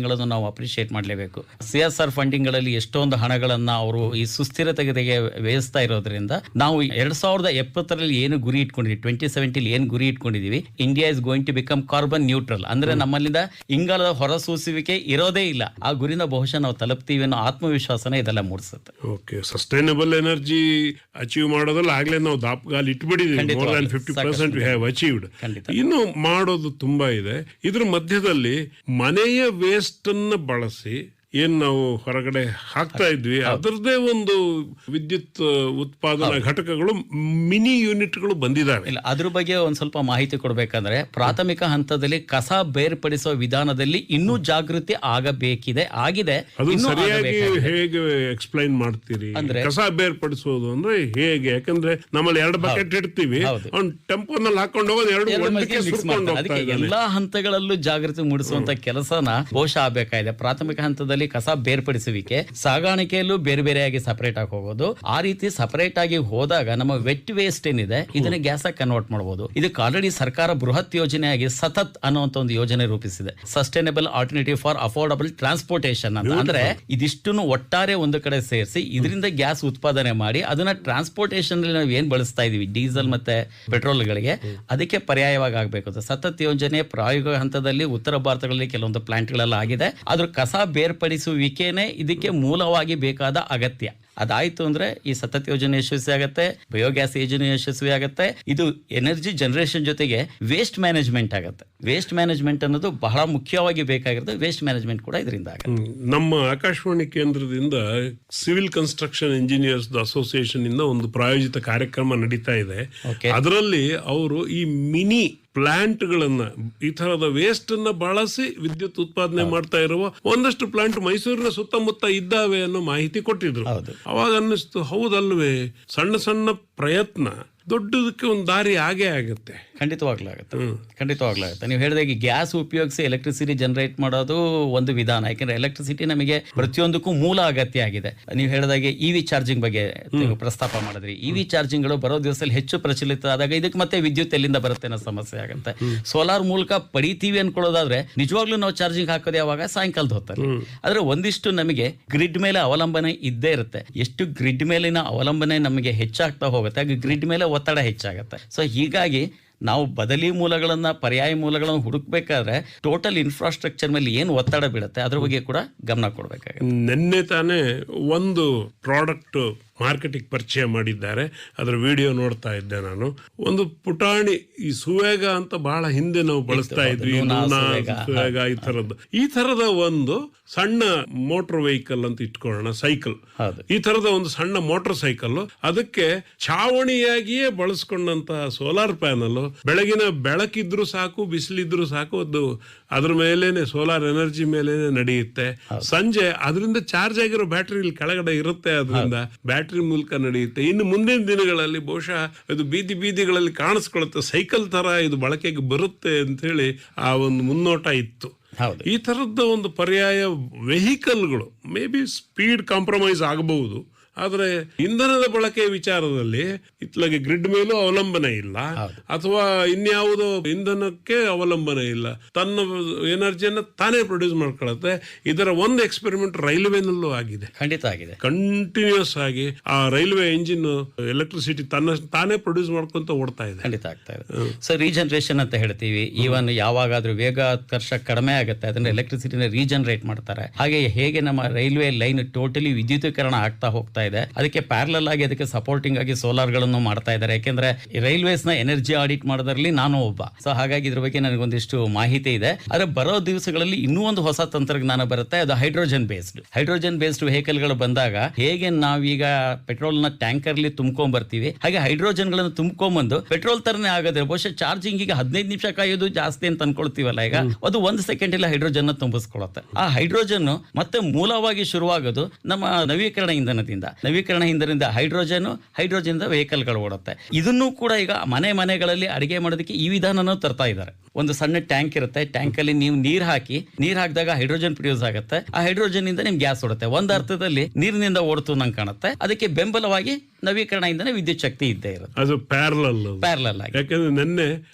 ಗಳನ್ನು ನಾವು ಅಪ್ರಿಶಿಯೇಟ್ ಮಾಡಲೇಬೇಕು. CSR ಫಂಡಿಂಗ್ ಗಳಲ್ಲಿ ಎಷ್ಟೊಂದು ಹಣಗಳನ್ನ ಅವರು ಈ ಸುಸ್ಥಿರತೆಗೆ ವ್ಯಯಿಸ್ತಾ ಇರೋದ್ರಿಂದ ನಾವು 2070 ಏನು ಗುರಿ ಇಟ್ಕೊಂಡಿದ್ವಿ, 2070 ಏನು ಗುರಿ ಇಟ್ಕೊಂಡಿದೀವಿ, India is going to become carbon neutral, ಅಂದ್ರೆ ನಮ್ಮಲ್ಲಿಂದ ಇಂಗಾಲದ ಹೊರಸೂಸುವಿಕೆ ಇರೋದೇ ಇಲ್ಲ. ಆ ಗುರಿನ ಬಹುಶಃ ನಾವು ತಲುಪ್ತೀವಿ ಅನ್ನೋ ಆತ್ಮವಿಶ್ವಾಸನ ಇದೆಲ್ಲ ಮೂಡಿಸುತ್ತೆ. ಸಸ್ಟೈನಬಲ್ ಎನರ್ಜಿ ಅಚೀವ್ ಮಾಡೋದ್ರಲ್ಲಿ ಆಗ್ಲೇ ನಾವು ದಾಪಗಾಲ್ ಇಟ್ಬಿಟ್ಟಿದ್ದೀವಿ. More than 50% we have achieved. ಇನ್ನು ಮಾಡೋದು ತುಂಬಾ ಇದೆ. ಇದ್ರ ಮಧ್ಯದಲ್ಲಿ ಮನೆಯ ವೇಸ್ಟ್ ಅನ್ನ ಬಳಸಿ ಏನ್ ನಾವು ಹೊರಗಡೆ ಹಾಕ್ತಾ ಇದ್ವಿ, ಅದರದೇ ಒಂದು ವಿದ್ಯುತ್ ಉತ್ಪಾದನಾ ಘಟಕಗಳು, ಮಿನಿ ಯೂನಿಟ್ಗಳು ಬಂದಿದ್ದಾವೆ. ಇಲ್ಲ, ಅದ್ರ ಬಗ್ಗೆ ಒಂದ್ ಸ್ವಲ್ಪ ಮಾಹಿತಿ ಕೊಡ್ಬೇಕಂದ್ರೆ, ಪ್ರಾಥಮಿಕ ಹಂತದಲ್ಲಿ ಕಸ ಬೇರ್ಪಡಿಸುವ ವಿಧಾನದಲ್ಲಿ ಇನ್ನೂ ಜಾಗೃತಿ ಆಗಿದೆ. ಅದು ಸರಿಯಾಗಿ ಹೇಗೆ ಎಕ್ಸ್ಪ್ಲೈನ್ ಮಾಡ್ತೀರಿ? ಅಂದ್ರೆ ಕಸ ಬೇರ್ಪಡಿಸೋದು ಅಂದ್ರೆ ಹೇಗೆ? ಯಾಕಂದ್ರೆ ನಮ್ಮಲ್ಲಿ 2 ಬಕೆಟ್ ಇಡ್ತೀವಿ, ಅವ್ನು ಟೆಂಪೋನಲ್ಲಿ ಹಾಕೊಂಡು ಹೋಗೋದು 2 ಎಲ್ಲಾ ಹಂತಗಳಲ್ಲೂ ಜಾಗೃತಿ ಮೂಡಿಸುವಂತ ಕೆಲಸನ ಬಹುಶಃ ಆಗಬೇಕಾಗಿದೆ. ಪ್ರಾಥಮಿಕ ಹಂತದಲ್ಲಿ ಕಸ ಬೇರ್ಪಡಿಸುವಿಕೆ, ಸಾಗಾಣಿಕೆಯಲ್ಲೂ ಬೇರೆ ಬೇರೆಯಾಗಿ ಸಪರೇಟ್ ಆಗಿ ಹೋಗೋದು. ಆ ರೀತಿ ಸಪರೇಟ್ ಆಗಿ ಹೋದಾಗ ನಮ್ಮ ವೆಟ್ ವೇಸ್ಟ್ ಏನಿದೆ ಇದನ್ನ ಗ್ಯಾಸ್ ಆಗಿ ಕನ್ವರ್ಟ್ ಮಾಡಬಹುದು. ಇದಕ್ಕೆ ಆಲ್ರೆಡಿ ಸರ್ಕಾರ ಬೃಹತ್ ಯೋಜನೆಯಾಗಿ ಸತತ್ ಅನ್ನುವಂತ ಒಂದು ಯೋಜನೆ ರೂಪಿಸಿದೆ, sustainable alternative for affordable transportation ಅಂತ. ಅಂದ್ರೆ ಇದಿಷ್ಟನ್ನು ಒಟ್ಟಾರೆ ಒಂದು ಕಡೆ ಸೇರಿಸಿ ಇದರಿಂದ ಗ್ಯಾಸ್ ಉತ್ಪಾದನೆ ಮಾಡಿ ಅದನ್ನ ಟ್ರಾನ್ಸ್ಪೋರ್ಟೇಷನ್ ನಾವು ಏನ್ ಬಳಸ್ತಾ ಇದೀವಿ, ಡೀಸೆಲ್ ಮತ್ತೆ ಪೆಟ್ರೋಲ್ ಗಳಿಗೆ, ಅದಕ್ಕೆ ಪರ್ಯಾಯವಾಗಿ ಆಗ್ಬೇಕು. ಸತತ್ ಯೋಜನೆ ಪ್ರಾಯೋಗಿಕ ಹಂತದಲ್ಲಿ ಉತ್ತರ ಭಾರತಗಳಲ್ಲಿ ಕೆಲವೊಂದು ಪ್ಲಾಂಟ್ಗಳೆಲ್ಲ ಆಗಿದೆ. ಆದ್ರೂ ಕಸ ಬೇರ್ಪಡಿಸುವಿಕೆನೇ ಇದಕ್ಕೆ ಮೂಲವಾಗಿ ಬೇಕಾದ ಅಗತ್ಯ. ಅದಾಯ್ತು ಅಂದ್ರೆ ಈ ಸತತ್ ಯೋಜನೆ ಯಶಸ್ವಿ ಆಗುತ್ತೆ, ಬಯೋಗ್ಯಾಸ್ ಯೋಜನೆ ಯಶಸ್ವಿ ಆಗುತ್ತೆ. ಇದು ಎನರ್ಜಿ ಜನರೇಷನ್ ಜೊತೆಗೆ ವೇಸ್ಟ್ ಮ್ಯಾನೇಜ್ಮೆಂಟ್ ಆಗುತ್ತೆ. ವೇಸ್ಟ್ ಮ್ಯಾನೇಜ್ಮೆಂಟ್ ಅನ್ನೋದು ಬಹಳ ಮುಖ್ಯವಾಗಿ ಬೇಕಾಗಿರುತ್ತೆ. ವೇಸ್ಟ್ ಮ್ಯಾನೇಜ್ಮೆಂಟ್ ಕೂಡ ಇದರಿಂದ ಆಗುತ್ತೆ. ನಮ್ಮ ಆಕಾಶವಾಣಿ ಕೇಂದ್ರದಿಂದ ಸಿವಿಲ್ ಕನ್ಸ್ಟ್ರಕ್ಷನ್ ಇಂಜಿನಿಯರ್ಸ್ ಅಸೋಸಿಯೇಷನ್ ಇಂದ ಒಂದು ಪ್ರಾಯೋಜಿತ ಕಾರ್ಯಕ್ರಮ ನಡೀತಾ ಇದೆ. ಅದರಲ್ಲಿ ಅವರು ಈ ಮಿನಿ ಪ್ಲಾಂಟ್ಗಳನ್ನ, ಈ ತರದ ವೇಸ್ಟ್ ಅನ್ನ ಬಳಸಿ ವಿದ್ಯುತ್ ಉತ್ಪಾದನೆ ಮಾಡ್ತಾ ಇರುವ ಒಂದಷ್ಟು ಪ್ಲಾಂಟ್ ಮೈಸೂರಿನ ಸುತ್ತಮುತ್ತ ಇದ್ದಾವೆ ಅನ್ನೋ ಮಾಹಿತಿ ಕೊಟ್ಟಿದ್ರು. ಅವಾಗ ಅನ್ನಿಸ್ತು, ಹೌದಲ್ವೇ, ಸಣ್ಣ ಸಣ್ಣ ಪ್ರಯತ್ನ ದೊಡ್ಡದಕ್ಕೆ ಒಂದು ದಾರಿ ಆಗೇ ಆಗುತ್ತೆ. ಖಂಡಿತವಾಗ್ಲಾಗುತ್ತೆ. ನೀವು ಹೇಳಿದಾಗೆ ಗ್ಯಾಸ್ ಉಪಯೋಗಿಸಿ ಎಲೆಕ್ಟ್ರಿಸಿಟಿ ಜನರೇಟ್ ಮಾಡೋದು ಒಂದು ವಿಧಾನ. ಯಾಕಂದ್ರೆ ಎಲೆಕ್ಟ್ರಿಸಿಟಿ ನಮಗೆ ಪ್ರತಿಯೊಂದಕ್ಕೂ ಮೂಲ ಅಗತ್ಯ ಆಗಿದೆ. ನೀವು ಹೇಳಿದಾಗೆ ಇವಿ ಚಾರ್ಜಿಂಗ್ ಬಗ್ಗೆ ನೀವು ಪ್ರಸ್ತಾಪ ಮಾಡಿದ್ರಿ. ಇವಿ ಚಾರ್ಜಿಂಗ್ಗಳು ಬರೋ ದಿವಸದಲ್ಲಿ ಹೆಚ್ಚು ಪ್ರಚಲಿತ ಆದಾಗ ಇದಕ್ಕೆ ಮತ್ತೆ ವಿದ್ಯುತ್ ಎಲ್ಲಿಂದ ಬರುತ್ತೆ ಅನ್ನೋ ಸಮಸ್ಯೆ ಆಗುತ್ತೆ. ಸೋಲಾರ್ ಮೂಲಕ ಪಡಿತೀವಿ ಅನ್ಕೊಳ್ಳೋದಾದ್ರೆ ನಿಜವಾಗ್ಲೂ ನಾವು ಚಾರ್ಜಿಂಗ್ ಹಾಕೋದು ಯಾವಾಗ? ಸಾಯಂಕಾಲದ ಹೊತ್ತಲ್ಲಿ. ಆದ್ರೆ ಒಂದಿಷ್ಟು ನಮಗೆ ಗ್ರಿಡ್ ಮೇಲೆ ಅವಲಂಬನೆ ಇದ್ದೇ ಇರುತ್ತೆ. ಎಷ್ಟು ಗ್ರಿಡ್ ಮೇಲಿನ ಅವಲಂಬನೆ ನಮಗೆ ಹೆಚ್ಚಾಗ್ತಾ ಹೋಗುತ್ತೆ ಹಾಗೆ ಗ್ರಿಡ್ ಮೇಲೆ ಒತ್ತಡ ಹೆಚ್ಚಾಗುತ್ತೆ. ಸೊ ಹೀಗಾಗಿ ನಾವು ಬದಲಿ ಮೂಲಗಳನ್ನ, ಪರ್ಯಾಯ ಮೂಲಗಳನ್ನು ಹುಡುಕ್ಬೇಕಾದ್ರೆ ಟೋಟಲ್ ಇನ್ಫ್ರಾಸ್ಟ್ರಕ್ಚರ್ ಮೇಲೆ ಏನು ಒತ್ತಡ ಬೀಳುತ್ತೆ ಅದ್ರ ಬಗ್ಗೆ ಕೂಡ ಗಮನ ಕೊಡಬೇಕಾಗುತ್ತೆ. ನಿನ್ನೆ ತಾನೇ ಒಂದು ಪ್ರಾಡಕ್ಟ್ ಮಾರ್ಕೆಟಿಗೆ ಪರಿಚಯ ಮಾಡಿದ್ದಾರೆ. ಅದರ ವಿಡಿಯೋ ನೋಡ್ತಾ ಇದ್ದೆ ನಾನು. ಒಂದು ಪುಟಾಣಿ, ಈ ಸುವೇಗ ಅಂತ ಬಹಳ ಹಿಂದೆ ನಾವು ಬಳಸ್ತಾ ಇದ್ವಿ, ಸುವೇಗ, ಈ ತರದ ಒಂದು ಸಣ್ಣ ಮೋಟರ್ ವೆಹಿಕಲ್ ಅಂತ ಇಟ್ಕೊಳ್ಳೋಣ, ಸೈಕಲ್. ಈ ತರದ ಒಂದು ಸಣ್ಣ ಮೋಟರ್ ಸೈಕಲ್, ಅದಕ್ಕೆ ಛಾವಣಿಯಾಗಿಯೇ ಬಳಸ್ಕೊಂಡಂತಹ ಸೋಲಾರ್ ಪ್ಯಾನಲ್. ಬೆಳಗಿನ ಬೆಳಕಿದ್ರು ಸಾಕು, ಬಿಸಿಲಿದ್ರು ಸಾಕು, ಅದು ಅದ್ರ ಮೇಲೇನೆ ಸೋಲಾರ್ ಎನರ್ಜಿ ಮೇಲೇನೆ ನಡೆಯುತ್ತೆ. ಸಂಜೆ ಅದರಿಂದ ಚಾರ್ಜ್ ಆಗಿರೋ ಬ್ಯಾಟ್ರಿ ಇಲ್ಲಿ ಕೆಳಗಡೆ ಇರುತ್ತೆ, ಅದರಿಂದ ಬ್ಯಾಟ್ರಿ ಮೂಲಕ ನಡೆಯುತ್ತೆ. ಇನ್ನು ಮುಂದಿನ ದಿನಗಳಲ್ಲಿ ಬಹುಶಃ ಇದು ಬೀದಿಗಳಲ್ಲಿ ಕಾಣಿಸ್ಕೊಳ್ಳುತ್ತೆ, ಸೈಕಲ್ ತರ ಇದು ಬಳಕೆಗೆ ಬರುತ್ತೆ ಅಂತ ಹೇಳಿ ಆ ಒಂದು ಮುನ್ನೋಟ ಇತ್ತು. ಈ ತರದ ಒಂದು ಪರ್ಯಾಯ ವೆಹಿಕಲ್ಗಳು ಮೇ ಬಿ ಸ್ಪೀಡ್ ಕಾಂಪ್ರಮೈಸ್ ಆಗಬಹುದು, ಆದರೆ ಇಂಧನದ ಬಳಕೆ ವಿಚಾರದಲ್ಲಿ ಇತ್ಲಾಗೆ ಗ್ರಿಡ್ ಮೇಲೂ ಅವಲಂಬನೆ ಇಲ್ಲ, ಅಥವಾ ಇನ್ಯಾವುದೋ ಇಂಧನಕ್ಕೆ ಅವಲಂಬನೆ ಇಲ್ಲ. ತನ್ನ ಎನರ್ಜಿಯನ್ನು ತಾನೇ ಪ್ರೊಡ್ಯೂಸ್ ಮಾಡ್ಕೊಳ್ಳುತ್ತೆ. ಇದರ ಒಂದು ಎಕ್ಸ್ಪೆರಿಮೆಂಟ್ ರೈಲ್ವೆನಲ್ಲೂ ಆಗಿದೆ. ಖಂಡಿತ ಆಗಿದೆ. ಕಂಟಿನ್ಯೂಸ್ ಆಗಿ ಆ ರೈಲ್ವೆ ಎಂಜಿನ್ ಎಲೆಕ್ಟ್ರಿಸಿಟಿ ತಾನೇ ಪ್ರೊಡ್ಯೂಸ್ ಮಾಡ್ಕೊಂತ ಓಡ್ತಾ ಇದೆ. ಖಂಡಿತ ಆಗ್ತಾ ಇದೆ. ಸೊ ರೀಜನರೇಷನ್ ಅಂತ ಹೇಳ್ತೀವಿ. ಈವನ್ ಯಾವಾಗಾದ್ರೂ ವೇಗೋತ್ಕರ್ಷ ಕಡಿಮೆ ಆಗುತ್ತೆ, ಅದನ್ನ ಎಲೆಕ್ಟ್ರಿಸಿಟಿನ ರೀಜನರೇಟ್ ಮಾಡ್ತಾರೆ. ಹಾಗೆ ಹೇಗೆ ನಮ್ಮ ರೈಲ್ವೆ ಲೈನ್ ಟೋಟಲಿ ವಿದ್ಯುತೀಕರಣ ಆಗ್ತಾ ಹೋಗ್ತಾ ಇದೆ, ಅದಕ್ಕೆ ಪ್ಯಾರಲಲ್ ಆಗಿ ಅದಕ್ಕೆ ಸಪೋರ್ಟಿಂಗ್ ಆಗಿ ಸೋಲಾರ್ ಗಳನ್ನು ಮಾಡ್ತಾ ಇದ್ದಾರೆ. ಯಾಕೆಂದ್ರೆ ರೈಲ್ವೇಸ್ ನ ಎನರ್ಜಿ ಆಡಿಟ್ ಮಾಡೋದ್ರಲ್ಲಿ ನಾನು ಒಬ್ಬ. ಸೊ ಹಾಗಾಗಿ ಇದ್ರ ಬಗ್ಗೆ ನನಗೊಂದಿಷ್ಟು ಮಾಹಿತಿ ಇದೆ. ಆದ್ರೆ ಬರೋ ದಿವಸಗಳಲ್ಲಿ ಇನ್ನೂ ಒಂದು ಹೊಸ ತಂತ್ರಜ್ಞಾನ ಬರುತ್ತೆ, ಅದು ಹೈಡ್ರೋಜನ್ ಬೇಸ್ಡ್ ವೆಹಿಕಲ್ ಗಳು ಬಂದಾಗ ಹೇಗೆ ನಾವೀಗ ಪೆಟ್ರೋಲ್ ನ ಟ್ಯಾಂಕರ್ ಅಲ್ಲಿ ತುಂಬ್ಕೊಂಡ್ ಬರ್ತೀವಿ, ಹಾಗೆ ಹೈಡ್ರೋಜನ್ ಗಳನ್ನು ತುಂಬ್ಕೊಂಡ್ಬಂದು ಪೆಟ್ರೋಲ್ ತರನೇ ಆಗೋದ್ರೆ ಬಹುಶಃ ಚಾರ್ಜಿಂಗ್ ಈಗ 15 ನಿಮಿಷ ಕಾಯೋದು ಜಾಸ್ತಿ ಅಂತ ಅನ್ಕೊಳ್ತೀವಲ್ಲ, ಈಗ ಅದು 1 ಸೆಕೆಂಡ್ ಅಲ್ಲಿ ಹೈಡ್ರೋಜನ್ ತುಂಬಿಸ್ಕೊಳುತ್ತೆ. ಆ ಹೈಡ್ರೋಜನ್ ಮತ್ತೆ ಮೂಲವಾಗಿ ಶುರುವಾಗೋದು ನಮ್ಮ ನವೀಕರಣ ಇಂಧನದಿಂದ ಹೈಡ್ರೋಜನ್ ವೆಹಿಕಲ್ ಗಳು ಓಡುತ್ತೆ. ಇದನ್ನು ಕೂಡ ಈಗ ಮನೆಗಳಲ್ಲಿ ಅಡಿಗೆ ಮಾಡೋದಕ್ಕೆ ಈ ವಿಧಾನನೂ ತರ್ತಾ ಇದ್ದಾರೆ. ಒಂದು ಸಣ್ಣ ಟ್ಯಾಂಕ್ ಇರುತ್ತೆ, ಟ್ಯಾಂಕ್ ಅಲ್ಲಿ ನೀವು ನೀರ್ ಹಾಕಿದಾಗ ಹೈಡ್ರೋಜನ್ ಪ್ರೊಡ್ಯೂಸ್ ಆಗುತ್ತೆ. ಆ ಹೈಡ್ರೋಜನ್ ಇಂದ ನಿಮ್ಗೆ ಗ್ಯಾಸ್ ಓಡುತ್ತೆ. ಒಂದು ಅರ್ಥದಲ್ಲಿ ನೀರಿನಿಂದ ಓಡ್ತು ನಂಗೆ ಕಾಣುತ್ತೆ. ಅದಕ್ಕೆ ಬೆಂಬಲವಾಗಿ ನವೀಕರಣ ಇಂಧನ ವಿದ್ಯುತ್ ಶಕ್ತಿ ಇದ್ದೇ ಇರುತ್ತೆ. ಅದು ಪ್ಯಾರಲಲ್ ಆಗಿ. ಯಾಕಂದ್ರೆ ನಿನ್ನೆ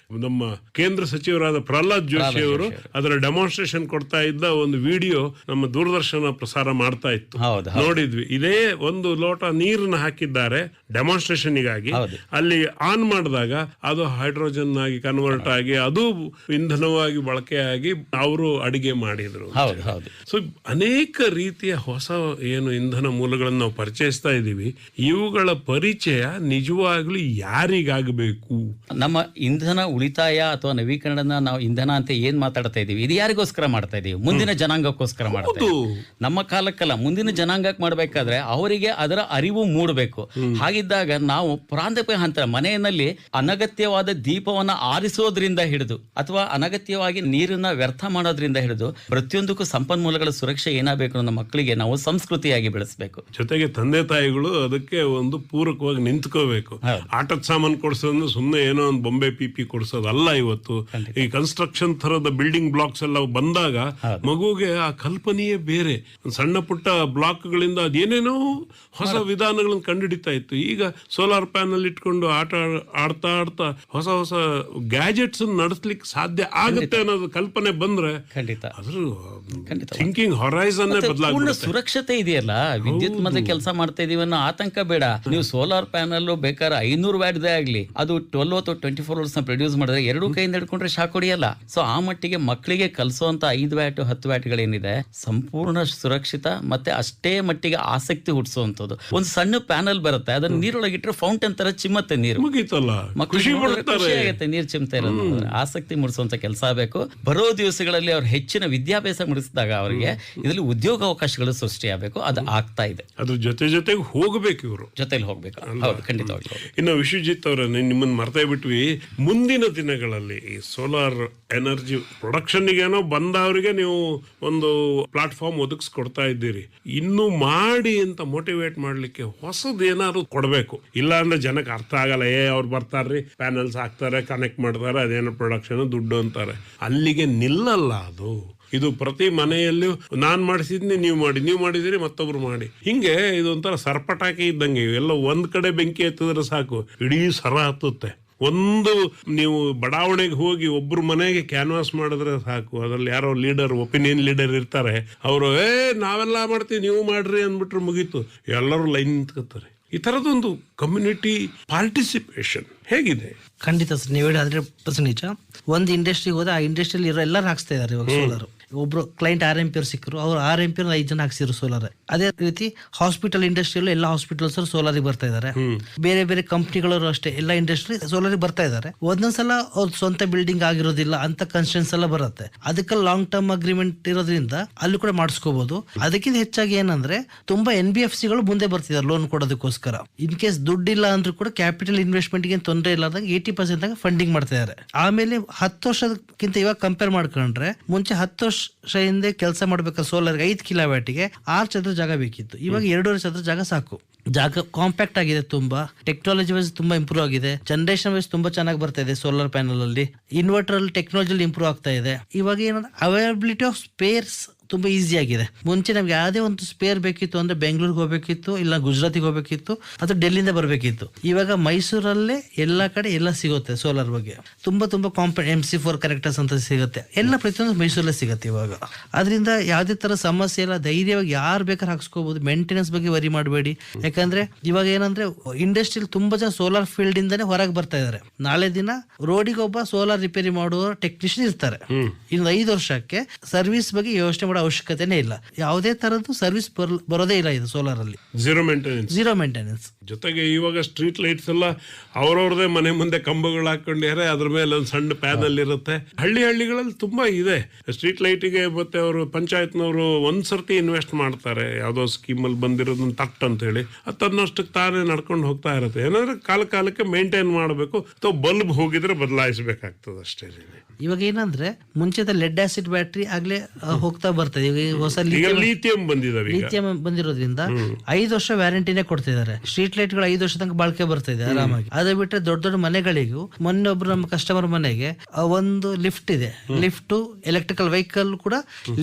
ನಮ್ಮ ಕೇಂದ್ರ ಸಚಿವರಾದ ಪ್ರಹ್ಲಾದ್ ಜೋಶಿ ಅವರು ಅದರ ಡೆಮಾನ್ಸ್ಟ್ರೇಷನ್ ಕೊಡ್ತಾ ಇದ್ದ ಒಂದು ವಿಡಿಯೋ ನಮ್ಮ ದೂರದರ್ಶನ ಪ್ರಸಾರ ಮಾಡ್ತಾ ಇತ್ತು, ನೋಡಿದ್ವಿ. ಇದೇ ಒಂದು ಲೋಟ ನೀರನ್ನ ಹಾಕಿದ್ದಾರೆ ಡೆಮಾನ್ಸ್ಟ್ರೇಷನ್ ಗಾಗಿ. ಅಲ್ಲಿ ಆನ್ ಮಾಡಿದಾಗ ಅದು ಹೈಡ್ರೋಜನ್ ಆಗಿ ಕನ್ವರ್ಟ್ ಆಗಿ ಅದು ಇಂಧನವಾಗಿ ಬಳಕೆಯಾಗಿ ಅವರು ಅಡಿಗೆ ಮಾಡಿದ್ರು. ಸೊ ಅನೇಕ ರೀತಿಯ ಹೊಸ ಏನು ಇಂಧನ ಮೂಲಗಳನ್ನು ನಾವು ಪರಿಚಯಿಸ್ತಾ ಇದ್ದೀವಿ. ಇವುಗಳ ಪರಿಚಯ ನಿಜವಾಗ್ಲೂ ಯಾರಿಗಾಗಬೇಕು? ನಮ್ಮ ಇಂಧನ ಉಳಿತಾಯ ಅಥವಾ ನವೀಕರಣ ನಾವು ಇಂಧನ ಅಂತ ಏನ್ ಮಾತಾಡ್ತಾ ಇದೀವಿ, ಇದು ಯಾರಿಗೋಸ್ಕರ ಮಾಡ್ತಾ ಇದೀವಿ? ಮುಂದಿನ ಜನಾಂಗಕ್ಕೋಸ್ಕರ ಮಾಡ್ತಾ ಇದೀವಿ. ನಮ್ಮ ಕಾಲಕ್ಕಲ್ಲ, ಮುಂದಿನ ಜನಾಂಗಕ್ಕೆ ಮಾಡ್ಬೇಕಾದ್ರೆ ಅವರಿಗೆ ಅದರ ಅರಿವು ಮೂಡಬೇಕು. ಹಾಗಿದ್ದಾಗ ನಾವು ಪ್ರಾಂತಪ ಹಂತ ಮನೆಯಲ್ಲಿ ಅನಗತ್ಯವಾದ ದೀಪವನ್ನ ಆರಿಸೋದ್ರಿಂದ ಹಿಡಿದು ಅಥವಾ ಅನಗತ್ಯವಾಗಿ ನೀರನ್ನ ವ್ಯರ್ಥ ಮಾಡೋದ್ರಿಂದ ಹಿಡಿದು ಪ್ರತಿಯೊಂದಕ್ಕೂ ಸಂಪನ್ಮೂಲಗಳ ಸುರಕ್ಷೆ ಏನಾಗಬೇಕು ಅನ್ನೋ ಮಕ್ಕಳಿಗೆ ನಾವು ಸಂಸ್ಕೃತಿಯಾಗಿ ಬೆಳೆಸಬೇಕು. ಜೊತೆಗೆ ತಂದೆ ತಾಯಿಗಳು ಅದಕ್ಕೆ ಒಂದು ಪೂರಕವಾಗಿ ನಿಂತ್ಕೋಬೇಕು. ಆಟದ ಸಾಮಾನು ಕೊಡ್ಸೋದು ಸುಮ್ಮನೆ ಏನೋ ಒಂದು ಬೊಂಬೆ ಪಿಪಿ ಕೊಡ್ಸೋದಲ್ಲ. ಇವತ್ತು ಈ ಕನ್ಸ್ಟ್ರಕ್ಷನ್ ತರದ ಬಿಲ್ಡಿಂಗ್ ಬ್ಲಾಕ್ಸ್ ಎಲ್ಲ ಬಂದಾಗ ಮಗುಗೆ ಆ ಕಲ್ಪನೆಯೇ ಬೇರೆ. ಸಣ್ಣ ಪುಟ್ಟ ಬ್ಲಾಕ್ಗಳಿಂದ ಅದೇನೇನೋ ಹೊಸ ವಿಧಾನಗಳನ್ನು ಕಂಡುಹಿಡಿತಾ ಇತ್ತು. ಈಗ ಸೋಲಾರ್ ಪ್ಯಾನಲ್ ಇಟ್ಕೊಂಡು ಆಡ್ತಾ ಹೊಸ ಗ್ಯಾಜೆಟ್ಸ್ ನಡೆಸ್ಲಿಕ್ಕೆ ಸಾಧ್ಯ ಆಗುತ್ತೆ ಅನ್ನೋದು ಕಲ್ಪನೆ ಬಂದ್ರೆ ಅದ್ರ ಥಿಂಕಿಂಗ್ ಹೊರೈಸನ್ ಬದಲಾಗುತ್ತೆ. ಸುರಕ್ಷತೆ ಇದೆಯಲ್ಲ, ವಿದ್ಯುತ್ ಮತ್ತೆ ಕೆಲಸ ಮಾಡ್ತಾ ಇದೀವಿ ಅನ್ನೋ ಆತಂಕ ಬೇಡ. ನೀವು ಸೋಲಾರ್ ಪ್ಯಾನಲ್ ಬೇಕಾದ್ರೆ 500 ವ್ಯಾಟ್ದೇ ಆಗ್ಲಿ, ಅದು 12 ಅಥವಾ 24 ಅವರ್ಸ್ ನ ಪ್ರೊಡ್ಯೂಸ್ ಮಾಡಿದ್ರೆ 2 ಕೈಯಿಂದ ಹಿಡ್ಕೊಂಡ್ರೆ ಶಾಕ್ ಹೊಡಿಯಲ್ಲ. ಸೊ ಆ ಮಟ್ಟಿಗೆ ಮಕ್ಕಳಿಗೆ ಕಲಿಸುವಂತ 5 ವ್ಯಾಟ್ 10 ವ್ಯಾಟ್ಗಳೇನಿದೆ ಸಂಪೂರ್ಣ ಸುರಕ್ಷಿತ ಮತ್ತೆ ಅಷ್ಟೇ ಮಟ್ಟಿಗೆ ಆಸಕ್ತಿ ಹುಟ್ಟಿಸುವಂತದ್ದು. ಒಂದು ಸಣ್ಣ ಪ್ಯಾನಲ್ ಬರುತ್ತೆ, ಅದನ್ನ ನೀರೊಳಗಿಟ್ರೆ ಫೌಂಟೇನ್ ತರ ಚಿಮ್ಮತ್ತೆ ನೀರು, ಮುಗೀತಲ್ಲ, ಖುಷಿ ಆಗುತ್ತೆ ನೀರು ಚಿಮ್ತಾ ಇರೋದು. ಆಸಕ್ತಿ ಜಾಗೃತಿ ಮೂಡಿಸುವಂತ ಕೆಲಸ ಆಗಬೇಕು. ಬರೋ ದಿವಸಗಳಲ್ಲಿ ಅವ್ರು ಹೆಚ್ಚಿನ ವಿದ್ಯಾಭ್ಯಾಸ ಮುಡಿಸಿದಾಗ ಅವರಿಗೆ ಇದರಲ್ಲಿ ಉದ್ಯೋಗ ಅವಕಾಶಗಳು ಸೃಷ್ಟಿಯಾಗಬೇಕು. ಅದು ಆಗ್ತಾ ಇದೆ. ಅದ್ರ ಜೊತೆಗೆ ಹೋಗ್ಬೇಕು, ಇವರು ಜೊತೆಲಿ ಹೋಗ್ಬೇಕು. ಹೌದು, ಖಂಡಿತವಾಗಿ. ಇನ್ನು ವಿಶ್ವಜಿತ್ ಅವರ ನಿಮ್ಮನ್ನ ಮರ್ತೇ ಬಿಟ್ವಿ. ಮುಂದಿನ ದಿನಗಳಲ್ಲಿ ಈ ಸೋಲಾರ್ ಎನರ್ಜಿ ಪ್ರೊಡಕ್ಷನ್ಗೇನೋ ಬಂದವರಿಗೆ ನೀವು ಒಂದು ಪ್ಲಾಟ್ಫಾರ್ಮ್ ಒದಗಿಸ್ಕೊಡ್ತಾ ಇದ್ದೀರಿ. ಇನ್ನು ಮಾಡಿ ಅಂತ ಮೋಟಿವೇಟ್ ಮಾಡ್ಲಿಕ್ಕೆ ಹೊಸದು ಏನಾದ್ರು ಕೊಡಬೇಕು. ಇಲ್ಲ ಅಂದ್ರೆ ಜನಕ್ಕೆ ಅರ್ಥ ಆಗಲ್ಲ. ಅವ್ರು ಬರ್ತಾರ್ರಿ, ಪ್ಯಾನಲ್ಸ್ ಹಾಕ್ತಾರೆ, ಕನೆಕ್ಟ್ ಮಾಡ್ತಾರೆ, ಅದೇನೋ ಪ್ರೊಡಕ್ಷನ್ ದುಡ್ಡು ಅಂತಾರೆ. ಅಲ್ಲಿಗೆ ನಿಲ್ಲಲ್ಲ ಅದು. ಇದು ಪ್ರತಿ ಮನೆಯಲ್ಲೂ ನಾನ್ ಮಾಡಿಸಿದ್ನಿ, ನೀವು ಮಾಡಿದಿರಿ, ಮತ್ತೊಬ್ರು ಮಾಡಿ. ಹಿಂಗೆ ಇದೊಂಥರ ಸರ್ಪಟಾಕಿ ಇದ್ದಂಗೆ. ಎಲ್ಲ ಒಂದ್ ಕಡೆ ಬೆಂಕಿ ಎತ್ತಿದ್ರೆ ಸಾಕು, ಇಡೀ ಸರ ಹತ್ತುತ್ತೆ. ಒಂದು ನೀವು ಬಡಾವಣೆಗೆ ಹೋಗಿ ಒಬ್ರು ಮನೆಗೆ ಕ್ಯಾನ್ವಾಸ್ ಮಾಡಿದ್ರೆ ಸಾಕು, ಅದ್ರಲ್ಲಿ ಯಾರೋ ಒಪಿನಿಯನ್ ಲೀಡರ್ ಇರ್ತಾರೆ, ಅವರು ನಾವೆಲ್ಲ ಮಾಡ್ತೀವಿ ನೀವು ಮಾಡ್ರಿ ಅಂದ್ಬಿಟ್ರೆ ಮುಗೀತು, ಎಲ್ಲರೂ ಲೈನ್ ನಿಂತ್ಕೋತಾರೆ. ಈ ತರದೊಂದು ಕಮ್ಯುನಿಟಿ ಪಾರ್ಟಿಸಿಪೇಷನ್ ಹೇಗಿದೆ? ಖಂಡಿತ ಸರ್, ನೀವು ಹೇಳಿ 100% ನಿಜ. ಒಂದು ಇಂಡಸ್ಟ್ರಿಗೆ ಹೋದ, ಆ ಇಂಡಸ್ಟ್ರಿಯಲ್ಲಿ ಇರೋ ಎಲ್ಲರೂ ಹಾಕ್ಸ್ತಾ ಇದಾರೆ ಇವಾಗ ಸೋಲಾರ್. ಒಬ್ರು ಕ್ಲೈಂಟ್ 6 ಆಂಪಿಯರ್ ಸಿಕ್ಕರು, ಅವ್ರು 6 ಆಂಪಿಯರ್ 5 ಜನ ಹಾಕ್ಸಿದ್ರು ಸೋಲಾರ್. ಅದೇ ರೀತಿ ಹಾಸ್ಪಿಟಲ್ ಇಂಡಸ್ಟ್ರಿಯಲ್ಲೂ ಎಲ್ಲ ಹಾಸ್ಪಿಟಲ್ಸ್ ಸೋಲಾರಿಗೆ ಬರ್ತಾ ಇದಾರೆ. ಬೇರೆ ಬೇರೆ ಕಂಪ್ನಿಗಳವರು ಅಷ್ಟೇ ಎಲ್ಲ ಇಂಡಸ್ಟ್ರಿ ಸೋಲಾರಿಗೆ ಬರ್ತಾ ಇದಾರೆ. ಒಂದೊಂದ್ಸಲ ಅವ್ರ ಸ್ವಂತ ಬಿಲ್ಡಿಂಗ್ ಆಗಿರೋದಿಲ್ಲ ಅಂತ ಕನ್ಸ್ಟೆನ್ಸ್ ಎಲ್ಲ ಬರುತ್ತೆ. ಅದಕ್ಕೆ ಲಾಂಗ್ ಟರ್ಮ್ ಅಗ್ರಿಮೆಂಟ್ ಇರೋದ್ರಿಂದ ಅಲ್ಲಿ ಕೂಡ ಮಾಡಿಸ್ಕೋಬಹುದು. ಅದಕ್ಕಿಂತ ಹೆಚ್ಚಾಗಿ ಏನಂದ್ರೆ ತುಂಬಾ NBFCಗಳು ಮುಂದೆ ಬರ್ತಿದ್ದಾರೆ ಲೋನ್ ಕೊಡೋದಕ್ಕೋಸ್ಕರ. ಇನ್ ಕೇಸ್ ದುಡ್ಡಿಲ್ಲ ಅಂದ್ರೂ ಕೂಡ ಕ್ಯಾಪಿಟಲ್ ಇನ್ವೆಸ್ಟ್ಮೆಂಟ್ ಗೆ ತೊಂದರೆ ಇಲ್ಲದಾಗ 80% ಫಂಡಿಂಗ್ ಮಾಡ್ತಾ ಇದ್ದಾರೆ. ಆಮೇಲೆ 10 ವರ್ಷಕ್ಕಿಂತ ಇವಾಗ ಕಂಪೇರ್ ಮಾಡ್ಕೊಂಡ್ರೆ ಮುಂಚೆ 10 ವರ್ಷ ಹಿಂದೆ ಕೆಲಸ ಮಾಡ್ಬೇಕಾದ್ರೆ ಸೋಲಾರ್ 5 ಕಿಲೋವ್ಯಾಟಿಗೆ 6 ಚದರ ಜಾಗ ಬೇಕಿತ್ತು. ಇವಾಗ 2.5 ಚದರ ಜಾಗ ಸಾಕು. ಜಾಗ ಕಾಂಪ್ಯಾಕ್ಟ್ ಆಗಿದೆ, ತುಂಬಾ ಟೆಕ್ನಾಲಜಿ ವೈಸ್ ತುಂಬಾ ಇಂಪ್ರೂವ್ ಆಗಿದೆ. ಜನರೇಷನ್ ವೈಸ್ ತುಂಬಾ ಚೆನ್ನಾಗಿ ಬರ್ತಾ ಇದೆ. ಸೋಲಾರ್ ಪ್ಯಾನಲ್ ಅಲ್ಲಿ ಇನ್ವರ್ಟರ್ ಅಲ್ಲಿ ಟೆಕ್ನಾಲಜಿ ಇಂಪ್ರೂವ್ ಆಗ್ತಾ ಇದೆ. ಇವಾಗ ಏನಂದ್ರೆ ಅವೈಲಬಿಲಿಟಿ ಆಫ್ ಸ್ಪೇರ್ಸ್ ತುಂಬಾ ಈಸಿ ಆಗಿದೆ. ಮುಂಚೆ ನಮ್ಗೆ ಯಾವುದೇ ಒಂದು ಸ್ಪೇರ್ ಬೇಕಿತ್ತು ಅಂದ್ರೆ ಬೆಂಗಳೂರಿಗೆ ಹೋಗ್ಬೇಕಿತ್ತು, ಇಲ್ಲ ಗುಜರಾತಿಗೆ ಹೋಗ್ಬೇಕಿತ್ತು, ಅಥವಾ ಡೆಲ್ಲಿಯಿಂದ ಬರ್ಬೇಕಿತ್ತು. ಇವಾಗ ಮೈಸೂರಲ್ಲೇ ಎಲ್ಲಾ ಕಡೆ ಎಲ್ಲ ಸಿಗುತ್ತೆ. ಸೋಲಾರ್ ಬಗ್ಗೆ ತುಂಬಾ MC4 ಕನೆಕ್ಟರ್ಸ್ ಅಂತ ಸಿಗುತ್ತೆ. ಎಲ್ಲ ಪ್ರತಿಯೊಂದು ಮೈಸೂರಲ್ಲೇ ಸಿಗುತ್ತೆ ಇವಾಗ. ಅದರಿಂದ ಯಾವುದೇ ತರ ಸಮಸ್ಯೆ ಇಲ್ಲ, ಧೈರ್ಯವಾಗಿ ಯಾರು ಬೇಕಾದ್ರೆ ಹಾಕ್ಸ್ಕೋಬಹುದು. ಮೇಂಟೆನೆನ್ಸ್ ಬಗ್ಗೆ ವರಿ ಮಾಡಬೇಡಿ. ಯಾಕಂದ್ರೆ ಇವಾಗ ಏನಂದ್ರೆ ಇಂಡಸ್ಟ್ರಿಯಲ್ಲಿ ತುಂಬಾ ಜನ ಸೋಲಾರ್ ಫೀಲ್ಡ್ ಇಂದಾನೆ ಹೊರಗೆ ಬರ್ತಾ ಇದಾರೆ. ನಾಳೆ ದಿನ ರೋಡಿಗೆ ಒಬ್ಬ ಸೋಲಾರ್ ರಿಪೇರಿ ಮಾಡುವ ಟೆಕ್ನಿಷಿಯನ್ ಇರ್ತಾರೆ. ಇನ್ನು 5 ವರ್ಷಕ್ಕೆ ಸರ್ವಿಸ್ ಬಗ್ಗೆ ಯೋಚನೆ ಅವಶ್ಯಕತೆನೇ ಇಲ್ಲ. ಯಾವುದೇ ತರದ್ದು ಸರ್ವಿಸ್ ಬರೋದೇ ಇಲ್ಲ ಇದು ಸೋಲಾರ್ ಅಲ್ಲಿ. Zero maintenance. ಜೊತೆಗೆ ಇವಾಗ ಸ್ಟ್ರೀಟ್ ಲೈಟ್ಸ್ ಎಲ್ಲ ಅವ್ರವ್ರದೇ ಮನೆ ಮುಂದೆ ಕಂಬಗಳು ಹಾಕೊಂಡಿದ್ದಾರೆ, ಅದ್ರ ಮೇಲೆ ಒಂದು ಸಣ್ಣ ಪ್ಯಾನಲ್ ಇರುತ್ತೆ. ಹಳ್ಳಿಗಳಲ್ಲಿ ತುಂಬಾ ಇದೆ ಸ್ಟ್ರೀಟ್ ಲೈಟಿಗೆ. ಮತ್ತೆ ಅವರು ಪಂಚಾಯತ್ನವರು ಒಂದ್ಸರ್ತಿ ಇನ್ವೆಸ್ಟ್ ಮಾಡ್ತಾರೆ, ಯಾವ್ದೋ ಸ್ಕೀಮ್ ಅಲ್ಲಿ ಬಂದಿರೋದನ್ನ ತಟ್ ಅಂತ ಹೇಳಿ. ಅದು ತನ್ನಷ್ಟಕ್ಕೆ ತಾನೇ ನಡ್ಕೊಂಡು ಹೋಗ್ತಾ ಇರುತ್ತೆ. ಏನಾದ್ರೆ ಕಾಲಕ್ಕೆ ಮೇಂಟೈನ್ ಮಾಡಬೇಕು, ಅಥವಾ ಬಲ್ಬ್ ಹೋಗಿದ್ರೆ ಬದಲಾಯಿಸಬೇಕಾಗ್ತದೆ ಅಷ್ಟೇ. ಇವಾಗ ಏನಂದ್ರೆ ಮುಂಚೆದ ಲೆಡ್ ಆಸಿಡ್ ಬ್ಯಾಟ್ರಿ ಆಗ್ಲೇ ಹೋಗ್ತಾ ಬರ್ತದೆ. ಹೊಸ ಲಿಥಿಯಂ ಬಂದಿರೋದ್ರಿಂದ 5 ವರ್ಷ ವ್ಯಾರಂಟಿನೇ ಕೊಡ್ತಿದ್ದಾರೆ. ಸ್ಟ್ರೀಟ್ ಲೈಟ್ ಗಳು 5 ವರ್ಷ ತನಕ ಬಾಳ್ಕೆ ಬರ್ತಾ ಇದೆ ಆರಾಮಾಗಿ. ಅದೇ ಬಿಟ್ಟರೆ ದೊಡ್ಡ ಮನೆಗಳಿಗೂ ಮೊನ್ನೆ ಒಬ್ರು ನಮ್ಮ ಕಸ್ಟಮರ್ ಮನೆಗೆ ಒಂದು ಲಿಫ್ಟ್ ಇದೆ. ಲಿಫ್ಟ್ ಎಲೆಕ್ಟ್ರಿಕಲ್ ವೆಹಿಕಲ್ ಕೂಡ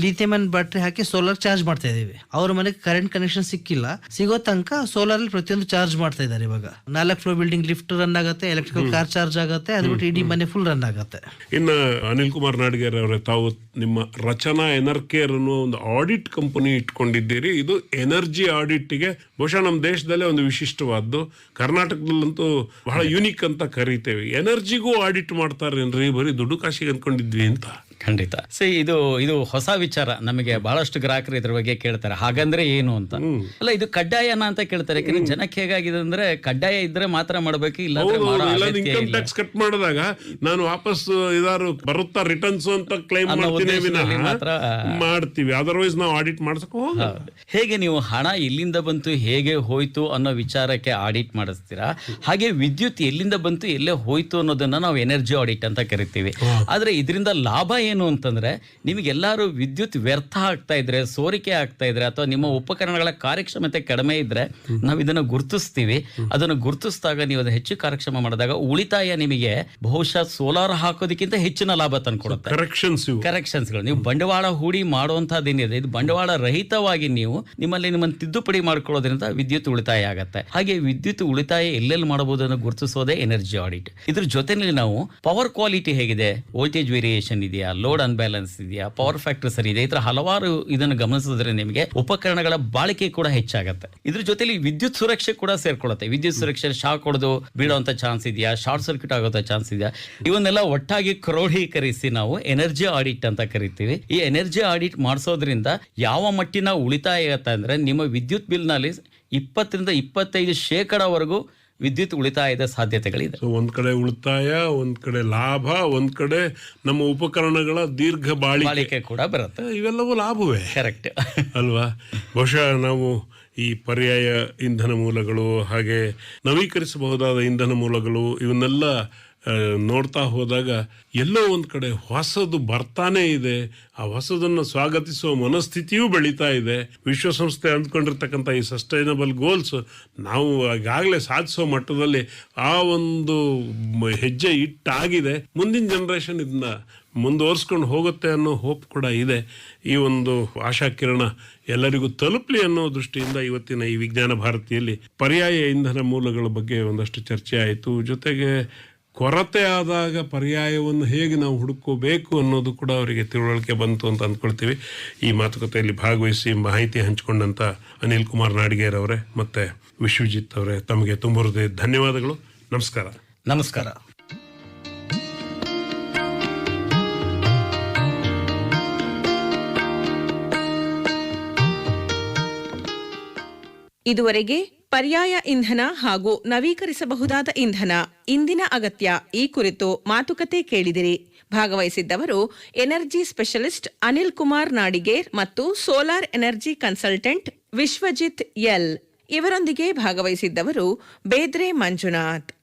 ಲಿಥಿಯಂ ಬ್ಯಾಟ್ರಿ ಹಾಕಿ ಸೋಲಾರ್ ಚಾರ್ಜ್ ಮಾಡ್ತಾ ಇದೀವಿ. ಅವ್ರ ಮನೆಗೆ ಕರೆಂಟ್ ಕನೆಕ್ಷನ್ ಸಿಕ್ಕಿಲ್ಲ, ಸಿಗೋ ತನಕ ಸೋಲಾರ್ ಅಲ್ಲಿ ಪ್ರತಿಯೊಂದು ಚಾರ್ಜ್ ಮಾಡ್ತಾ ಇದ್ದಾರೆ. ಇವಾಗ 4 ಫ್ಲೋರ್ ಬಿಲ್ಡಿಂಗ್ ಲಿಫ್ಟ್ ರನ್ ಆಗುತ್ತೆ, ಎಲೆಕ್ಟ್ರಿಕಲ್ ಕಾರ್ ಚಾರ್ಜ್ ಆಗುತ್ತೆ, ಅದು ಬಿಟ್ಟು ಇಡೀ ಮನೆ ಫುಲ್ ರನ್ ಆಗುತ್ತೆ. ಇನ್ನು ಅನಿಲ್ ಕುಮಾರ್ ನಾಡಿಗೇರ್ ಅವರೇ, ತಾವು ನಿಮ್ಮ ರಚನಾ ಎನರ್ಕೇರ್ ಅನ್ನೋ ಒಂದು ಆಡಿಟ್ ಕಂಪನಿ ಇಟ್ಕೊಂಡಿದ್ದೀರಿ. ಇದು ಎನರ್ಜಿ ಆಡಿಟ್ಗೆ ಬಹುಶಃ ನಮ್ಮ ದೇಶದಲ್ಲೇ ಒಂದು ವಿಶಿಷ್ಟವಾದ್ದು. ಕರ್ನಾಟಕದಲ್ಲಂತೂ ಬಹಳ ಯುನಿಕ್ ಅಂತ ಕರಿತೇವೆ. ಎನರ್ಜಿಗೂ ಆಡಿಟ್ ಮಾಡ್ತಾರೇನ್ರಿ? ಬರೀ ದುಡ್ಡು ಕಾಶಿಗೆ ಅನ್ಕೊಂಡಿದ್ವಿ ಅಂತ. ಖಂಡಿತ. ಇದು ಹೊಸ ವಿಚಾರ. ನಮಗೆ ಬಹಳಷ್ಟು ಗ್ರಾಹಕರು ಇದ್ರ ಬಗ್ಗೆ ಕೇಳ್ತಾರೆ, ಹಾಗಂದ್ರೆ ಏನು ಅಂತ. ಅಲ್ಲ, ಇದು ಕಡ್ಡಾಯನ ಅಂತ ಕೇಳ್ತಾರೆ. ಯಾಕಂದ್ರೆ ಜನಕ್ಕೆ ಹೇಗಾಗಿದೆ ಅಂದ್ರೆ ಕಡ್ಡಾಯ ಇದ್ರೆ ಮಾತ್ರ ಮಾಡಬೇಕು, ಇಲ್ಲ ಇನ್ಕಮ್ ಟ್ಯಾಕ್ಸ್ ಕಟ್ ಮಾಡಿದಾಗ ನಾನು ವಾಪಸ್ ಇದಾರು ಬರುತ್ತಾ ರಿಟರ್ನ್ಸ್ ಅಂತ ಕ್ಲೈಮ್ ಮಾಡ್ತೀವಿ. ಅದರ್ವೈಸ್ ನಾವು ಆಡಿಟ್ ಮಾಡ್ಸಕ್ ಹೋಗ. ಹೇಗೆ ನೀವು ಹಣ ಎಲ್ಲಿಂದ ಬಂತು, ಹೇಗೆ ಹೋಯ್ತು ಅನ್ನೋ ವಿಚಾರಕ್ಕೆ ಆಡಿಟ್ ಮಾಡಿಸ್ತೀರಾ, ಹಾಗೆ ವಿದ್ಯುತ್ ಎಲ್ಲಿಂದ ಬಂತು, ಎಲ್ಲೇ ಹೋಯ್ತು ಅನ್ನೋದನ್ನ ನಾವು ಎನರ್ಜಿ ಆಡಿಟ್ ಅಂತ ಕರಿತೀವಿ. ಆದ್ರೆ ಇದರಿಂದ ಲಾಭ ಏನು ಅಂತಂದ್ರೆ, ನಿಮಗೆಲ್ಲಾರು ವಿದ್ಯುತ್ ವ್ಯರ್ಥ ಆಗ್ತಾ ಇದ್ರೆ, ಸೋರಿಕೆ ಆಗ್ತಾ ಇದ್ರೆ, ಅಥವಾ ನಿಮ್ಮ ಉಪಕರಣಗಳ ಕಾರ್ಯಕ್ಷಮತೆ ಕಡಿಮೆ ಇದ್ರೆ ನಾವು ಇದನ್ನ ಗುರುತಿಸ್ತೀವಿ. ಅದನ್ನು ಗುರುತಿಸಿದಾಗ ನೀವು ಅದನ್ನ ಹೆಚ್ಚು ಕಾರ್ಯಕ್ಷಮ ಮಾಡಿದಾಗ ಉಳಿತಾಯ ನಿಮಗೆ ಬಹುಶಃ ಸೋಲಾರ್ ಹಾಕೋದಕ್ಕಿಂತ ಹೆಚ್ಚಿನ ಲಾಭ ತಂದ್ಕೊಡುತ್ತೆ. ಕರೆಕ್ಷನ್ಸ್ಗಳು ನೀವು ಬಂಡವಾಳ ಹೂಡಿ ಮಾಡುವಂತಹದ್ದೇನಿದೆ, ಇದು ಬಂಡವಾಳ ರಹಿತವಾಗಿ ನೀವು ನಿಮ್ಮನ್ನು ತಿದ್ದುಪಡಿ ಮಾಡ್ಕೊಳ್ಳೋದ್ರಿಂದ ವಿದ್ಯುತ್ ಉಳಿತಾಯ ಆಗತ್ತೆ. ಹಾಗೆ ವಿದ್ಯುತ್ ಉಳಿತಾಯ ಎಲ್ಲೆಲ್ಲಿ ಮಾಡಬಹುದು ಅನ್ನೋ ಗುರುತಿಸೋದೇ ಎನರ್ಜಿ ಆಡಿಟ್. ಇದ್ರ ಜೊತೆನಲ್ಲಿ ನಾವು ಪವರ್ ಕ್ವಾಲಿಟಿ ಹೇಗಿದೆ, ವೋಲ್ಟೇಜ್ ವೇರಿಯೇಷನ್ ಇದೆಯಾ, ಲೋಡ್ ಅನ್ಬ್ಯಾಲೆನ್ಸ್ ಇದೆಯಾ, ಪವರ್ ಫ್ಯಾಕ್ಟರ್ ಸರಿ ಇದೆ, ಈ ತರ ಹಲವಾರು ಇದನ್ನು ಗಮನಿಸಿದ್ರೆ ನಿಮಗೆ ಉಪಕರಣಗಳ ಬಾಳಿಕೆ ಕೂಡ ಹೆಚ್ಚಾಗತ್ತೆ. ಇದ್ರ ಜೊತೆಲಿ ವಿದ್ಯುತ್ ಸುರಕ್ಷೆ ಕೂಡ ಸೇರ್ಕೊಳ್ಳುತ್ತೆ. ವಿದ್ಯುತ್ ಸುರಕ್ಷೆ ಶಾಕ್ ಹೊಡೆದು ಬೀಳುವಂತ ಚಾನ್ಸ್ ಇದೆಯಾ, ಶಾರ್ಟ್ ಸರ್ಕ್ಯೂಟ್ ಆಗುವಂತ ಚಾನ್ಸ್ ಇದೆಯಾ, ಇವನ್ನೆಲ್ಲ ಒಟ್ಟಾಗಿ ಕ್ರೋಢೀಕರಿಸಿ ನಾವು ಎನರ್ಜಿ ಆಡಿಟ್ ಅಂತ ಕರಿತೀವಿ. ಈ ಎನರ್ಜಿ ಆಡಿಟ್ ಮಾಡಿಸೋದ್ರಿಂದ ಯಾವ ಮಟ್ಟಿನ ಉಳಿತಾಯ ಆಗತ್ತೆ ಅಂದ್ರೆ, ನಿಮ್ಮ ವಿದ್ಯುತ್ ಬಿಲ್ ನಲ್ಲಿ 20 ರಿಂದ 25% ವಿದ್ಯುತ್ ಉಳಿತಾಯದ ಸಾಧ್ಯತೆಗಳಿದೆ. ಸೊ ಒಂದ್ ಕಡೆ ಉಳಿತಾಯ, ಒಂದ್ ಕಡೆ ಲಾಭ, ಒಂದ್ ಕಡೆ ನಮ್ಮ ಉಪಕರಣಗಳ ದೀರ್ಘ ಬಾಳಿಕೆ ಕೂಡ ಬರುತ್ತೆ. ಇವೆಲ್ಲವೂ ಲಾಭವೇ, ಕರೆಕ್ಟ್ ಅಲ್ವಾ? ಬಹುಶಃ ನಾವು ಈ ಪರ್ಯಾಯ ಇಂಧನ ಮೂಲಗಳು, ಹಾಗೆ ನವೀಕರಿಸಬಹುದಾದ ಇಂಧನ ಮೂಲಗಳು, ಇವನ್ನೆಲ್ಲ ನೋಡ್ತಾ ಹೋದಾಗ ಎಲ್ಲೋ ಒಂದು ಕಡೆ ಹೊಸದು ಬರ್ತಾನೆ ಇದೆ. ಆ ಹೊಸದನ್ನು ಸ್ವಾಗತಿಸುವ ಮನಸ್ಥಿತಿಯೂ ಬೆಳೀತಾ ಇದೆ. ವಿಶ್ವಸಂಸ್ಥೆ ಅಂದ್ಕೊಂಡಿರ್ತಕ್ಕಂಥ ಈ ಸಸ್ಟೈನಬಲ್ ಗೋಲ್ಸ್ ನಾವು ಈಗಾಗಲೇ ಸಾಧಿಸೋ ಮಟ್ಟದಲ್ಲಿ ಆ ಒಂದು ಹೆಜ್ಜೆ ಇಟ್ಟಾಗಿದೆ. ಮುಂದಿನ ಜನರೇಷನ್ ಇದನ್ನ ಮುಂದುವರಿಸ್ಕೊಂಡು ಹೋಗುತ್ತೆ ಅನ್ನೋ ಹೋಪ್ ಕೂಡ ಇದೆ. ಈ ಒಂದು ಆಶಾಕಿರಣ ಎಲ್ಲರಿಗೂ ತಲುಪಲಿ ಅನ್ನೋ ದೃಷ್ಟಿಯಿಂದ ಇವತ್ತಿನ ಈ ವಿಜ್ಞಾನ ಭಾರತಿಯಲ್ಲಿ ಪರ್ಯಾಯ ಇಂಧನ ಮೂಲಗಳ ಬಗ್ಗೆ ಒಂದಷ್ಟು ಚರ್ಚೆ ಆಯಿತು. ಜೊತೆಗೆ ಕೊರತೆ ಆದಾಗ ಪರ್ಯಾಯವನ್ನು ಹೇಗೆ ನಾವು ಹುಡುಕೋಬೇಕು ಅನ್ನೋದು ಕೂಡ ಅವರಿಗೆ ತಿಳುವಳಿಕೆ ಬಂತು ಅಂತ ಅಂದ್ಕೊಳ್ತೀವಿ. ಈ ಮಾತುಕತೆಯಲ್ಲಿ ಭಾಗವಹಿಸಿ ಮಾಹಿತಿ ಹಂಚಿಕೊಂಡಂಥ ಅನಿಲ್ ಕುಮಾರ್ ನಾಡಿಗೇರ್ ಅವರೇ ಮತ್ತು ವಿಶ್ವಜಿತ್ ಅವರೇ, ತಮಗೆ ತುಂಬ ಹೃದಯ ಧನ್ಯವಾದಗಳು. ನಮಸ್ಕಾರ. ನಮಸ್ಕಾರ. ಇದುವರೆಗೆ ಪರ್ಯಾಯ ಇಂಧನ ಹಾಗೂ ನವೀಕರಿಸಬಹುದಾದ ಇಂಧನ ಇಂದಿನ ಅಗತ್ಯ ಈ ಕುರಿತು ಮಾತುಕತೆ ಕೇಳಿದಿರಿ. ಭಾಗವಹಿಸಿದ್ದವರು ಎನರ್ಜಿ ಸ್ಪೆಷಲಿಸ್ಟ್ ಅನಿಲ್ ಕುಮಾರ್ ನಾಡಿಗೇರ್ ಮತ್ತು solar energy consultant Vishwajit L. ಇವರೊಂದಿಗೆ ಭಾಗವಹಿಸಿದ್ದವರು ಬೇದ್ರೆ ಮಂಜುನಾಥ್.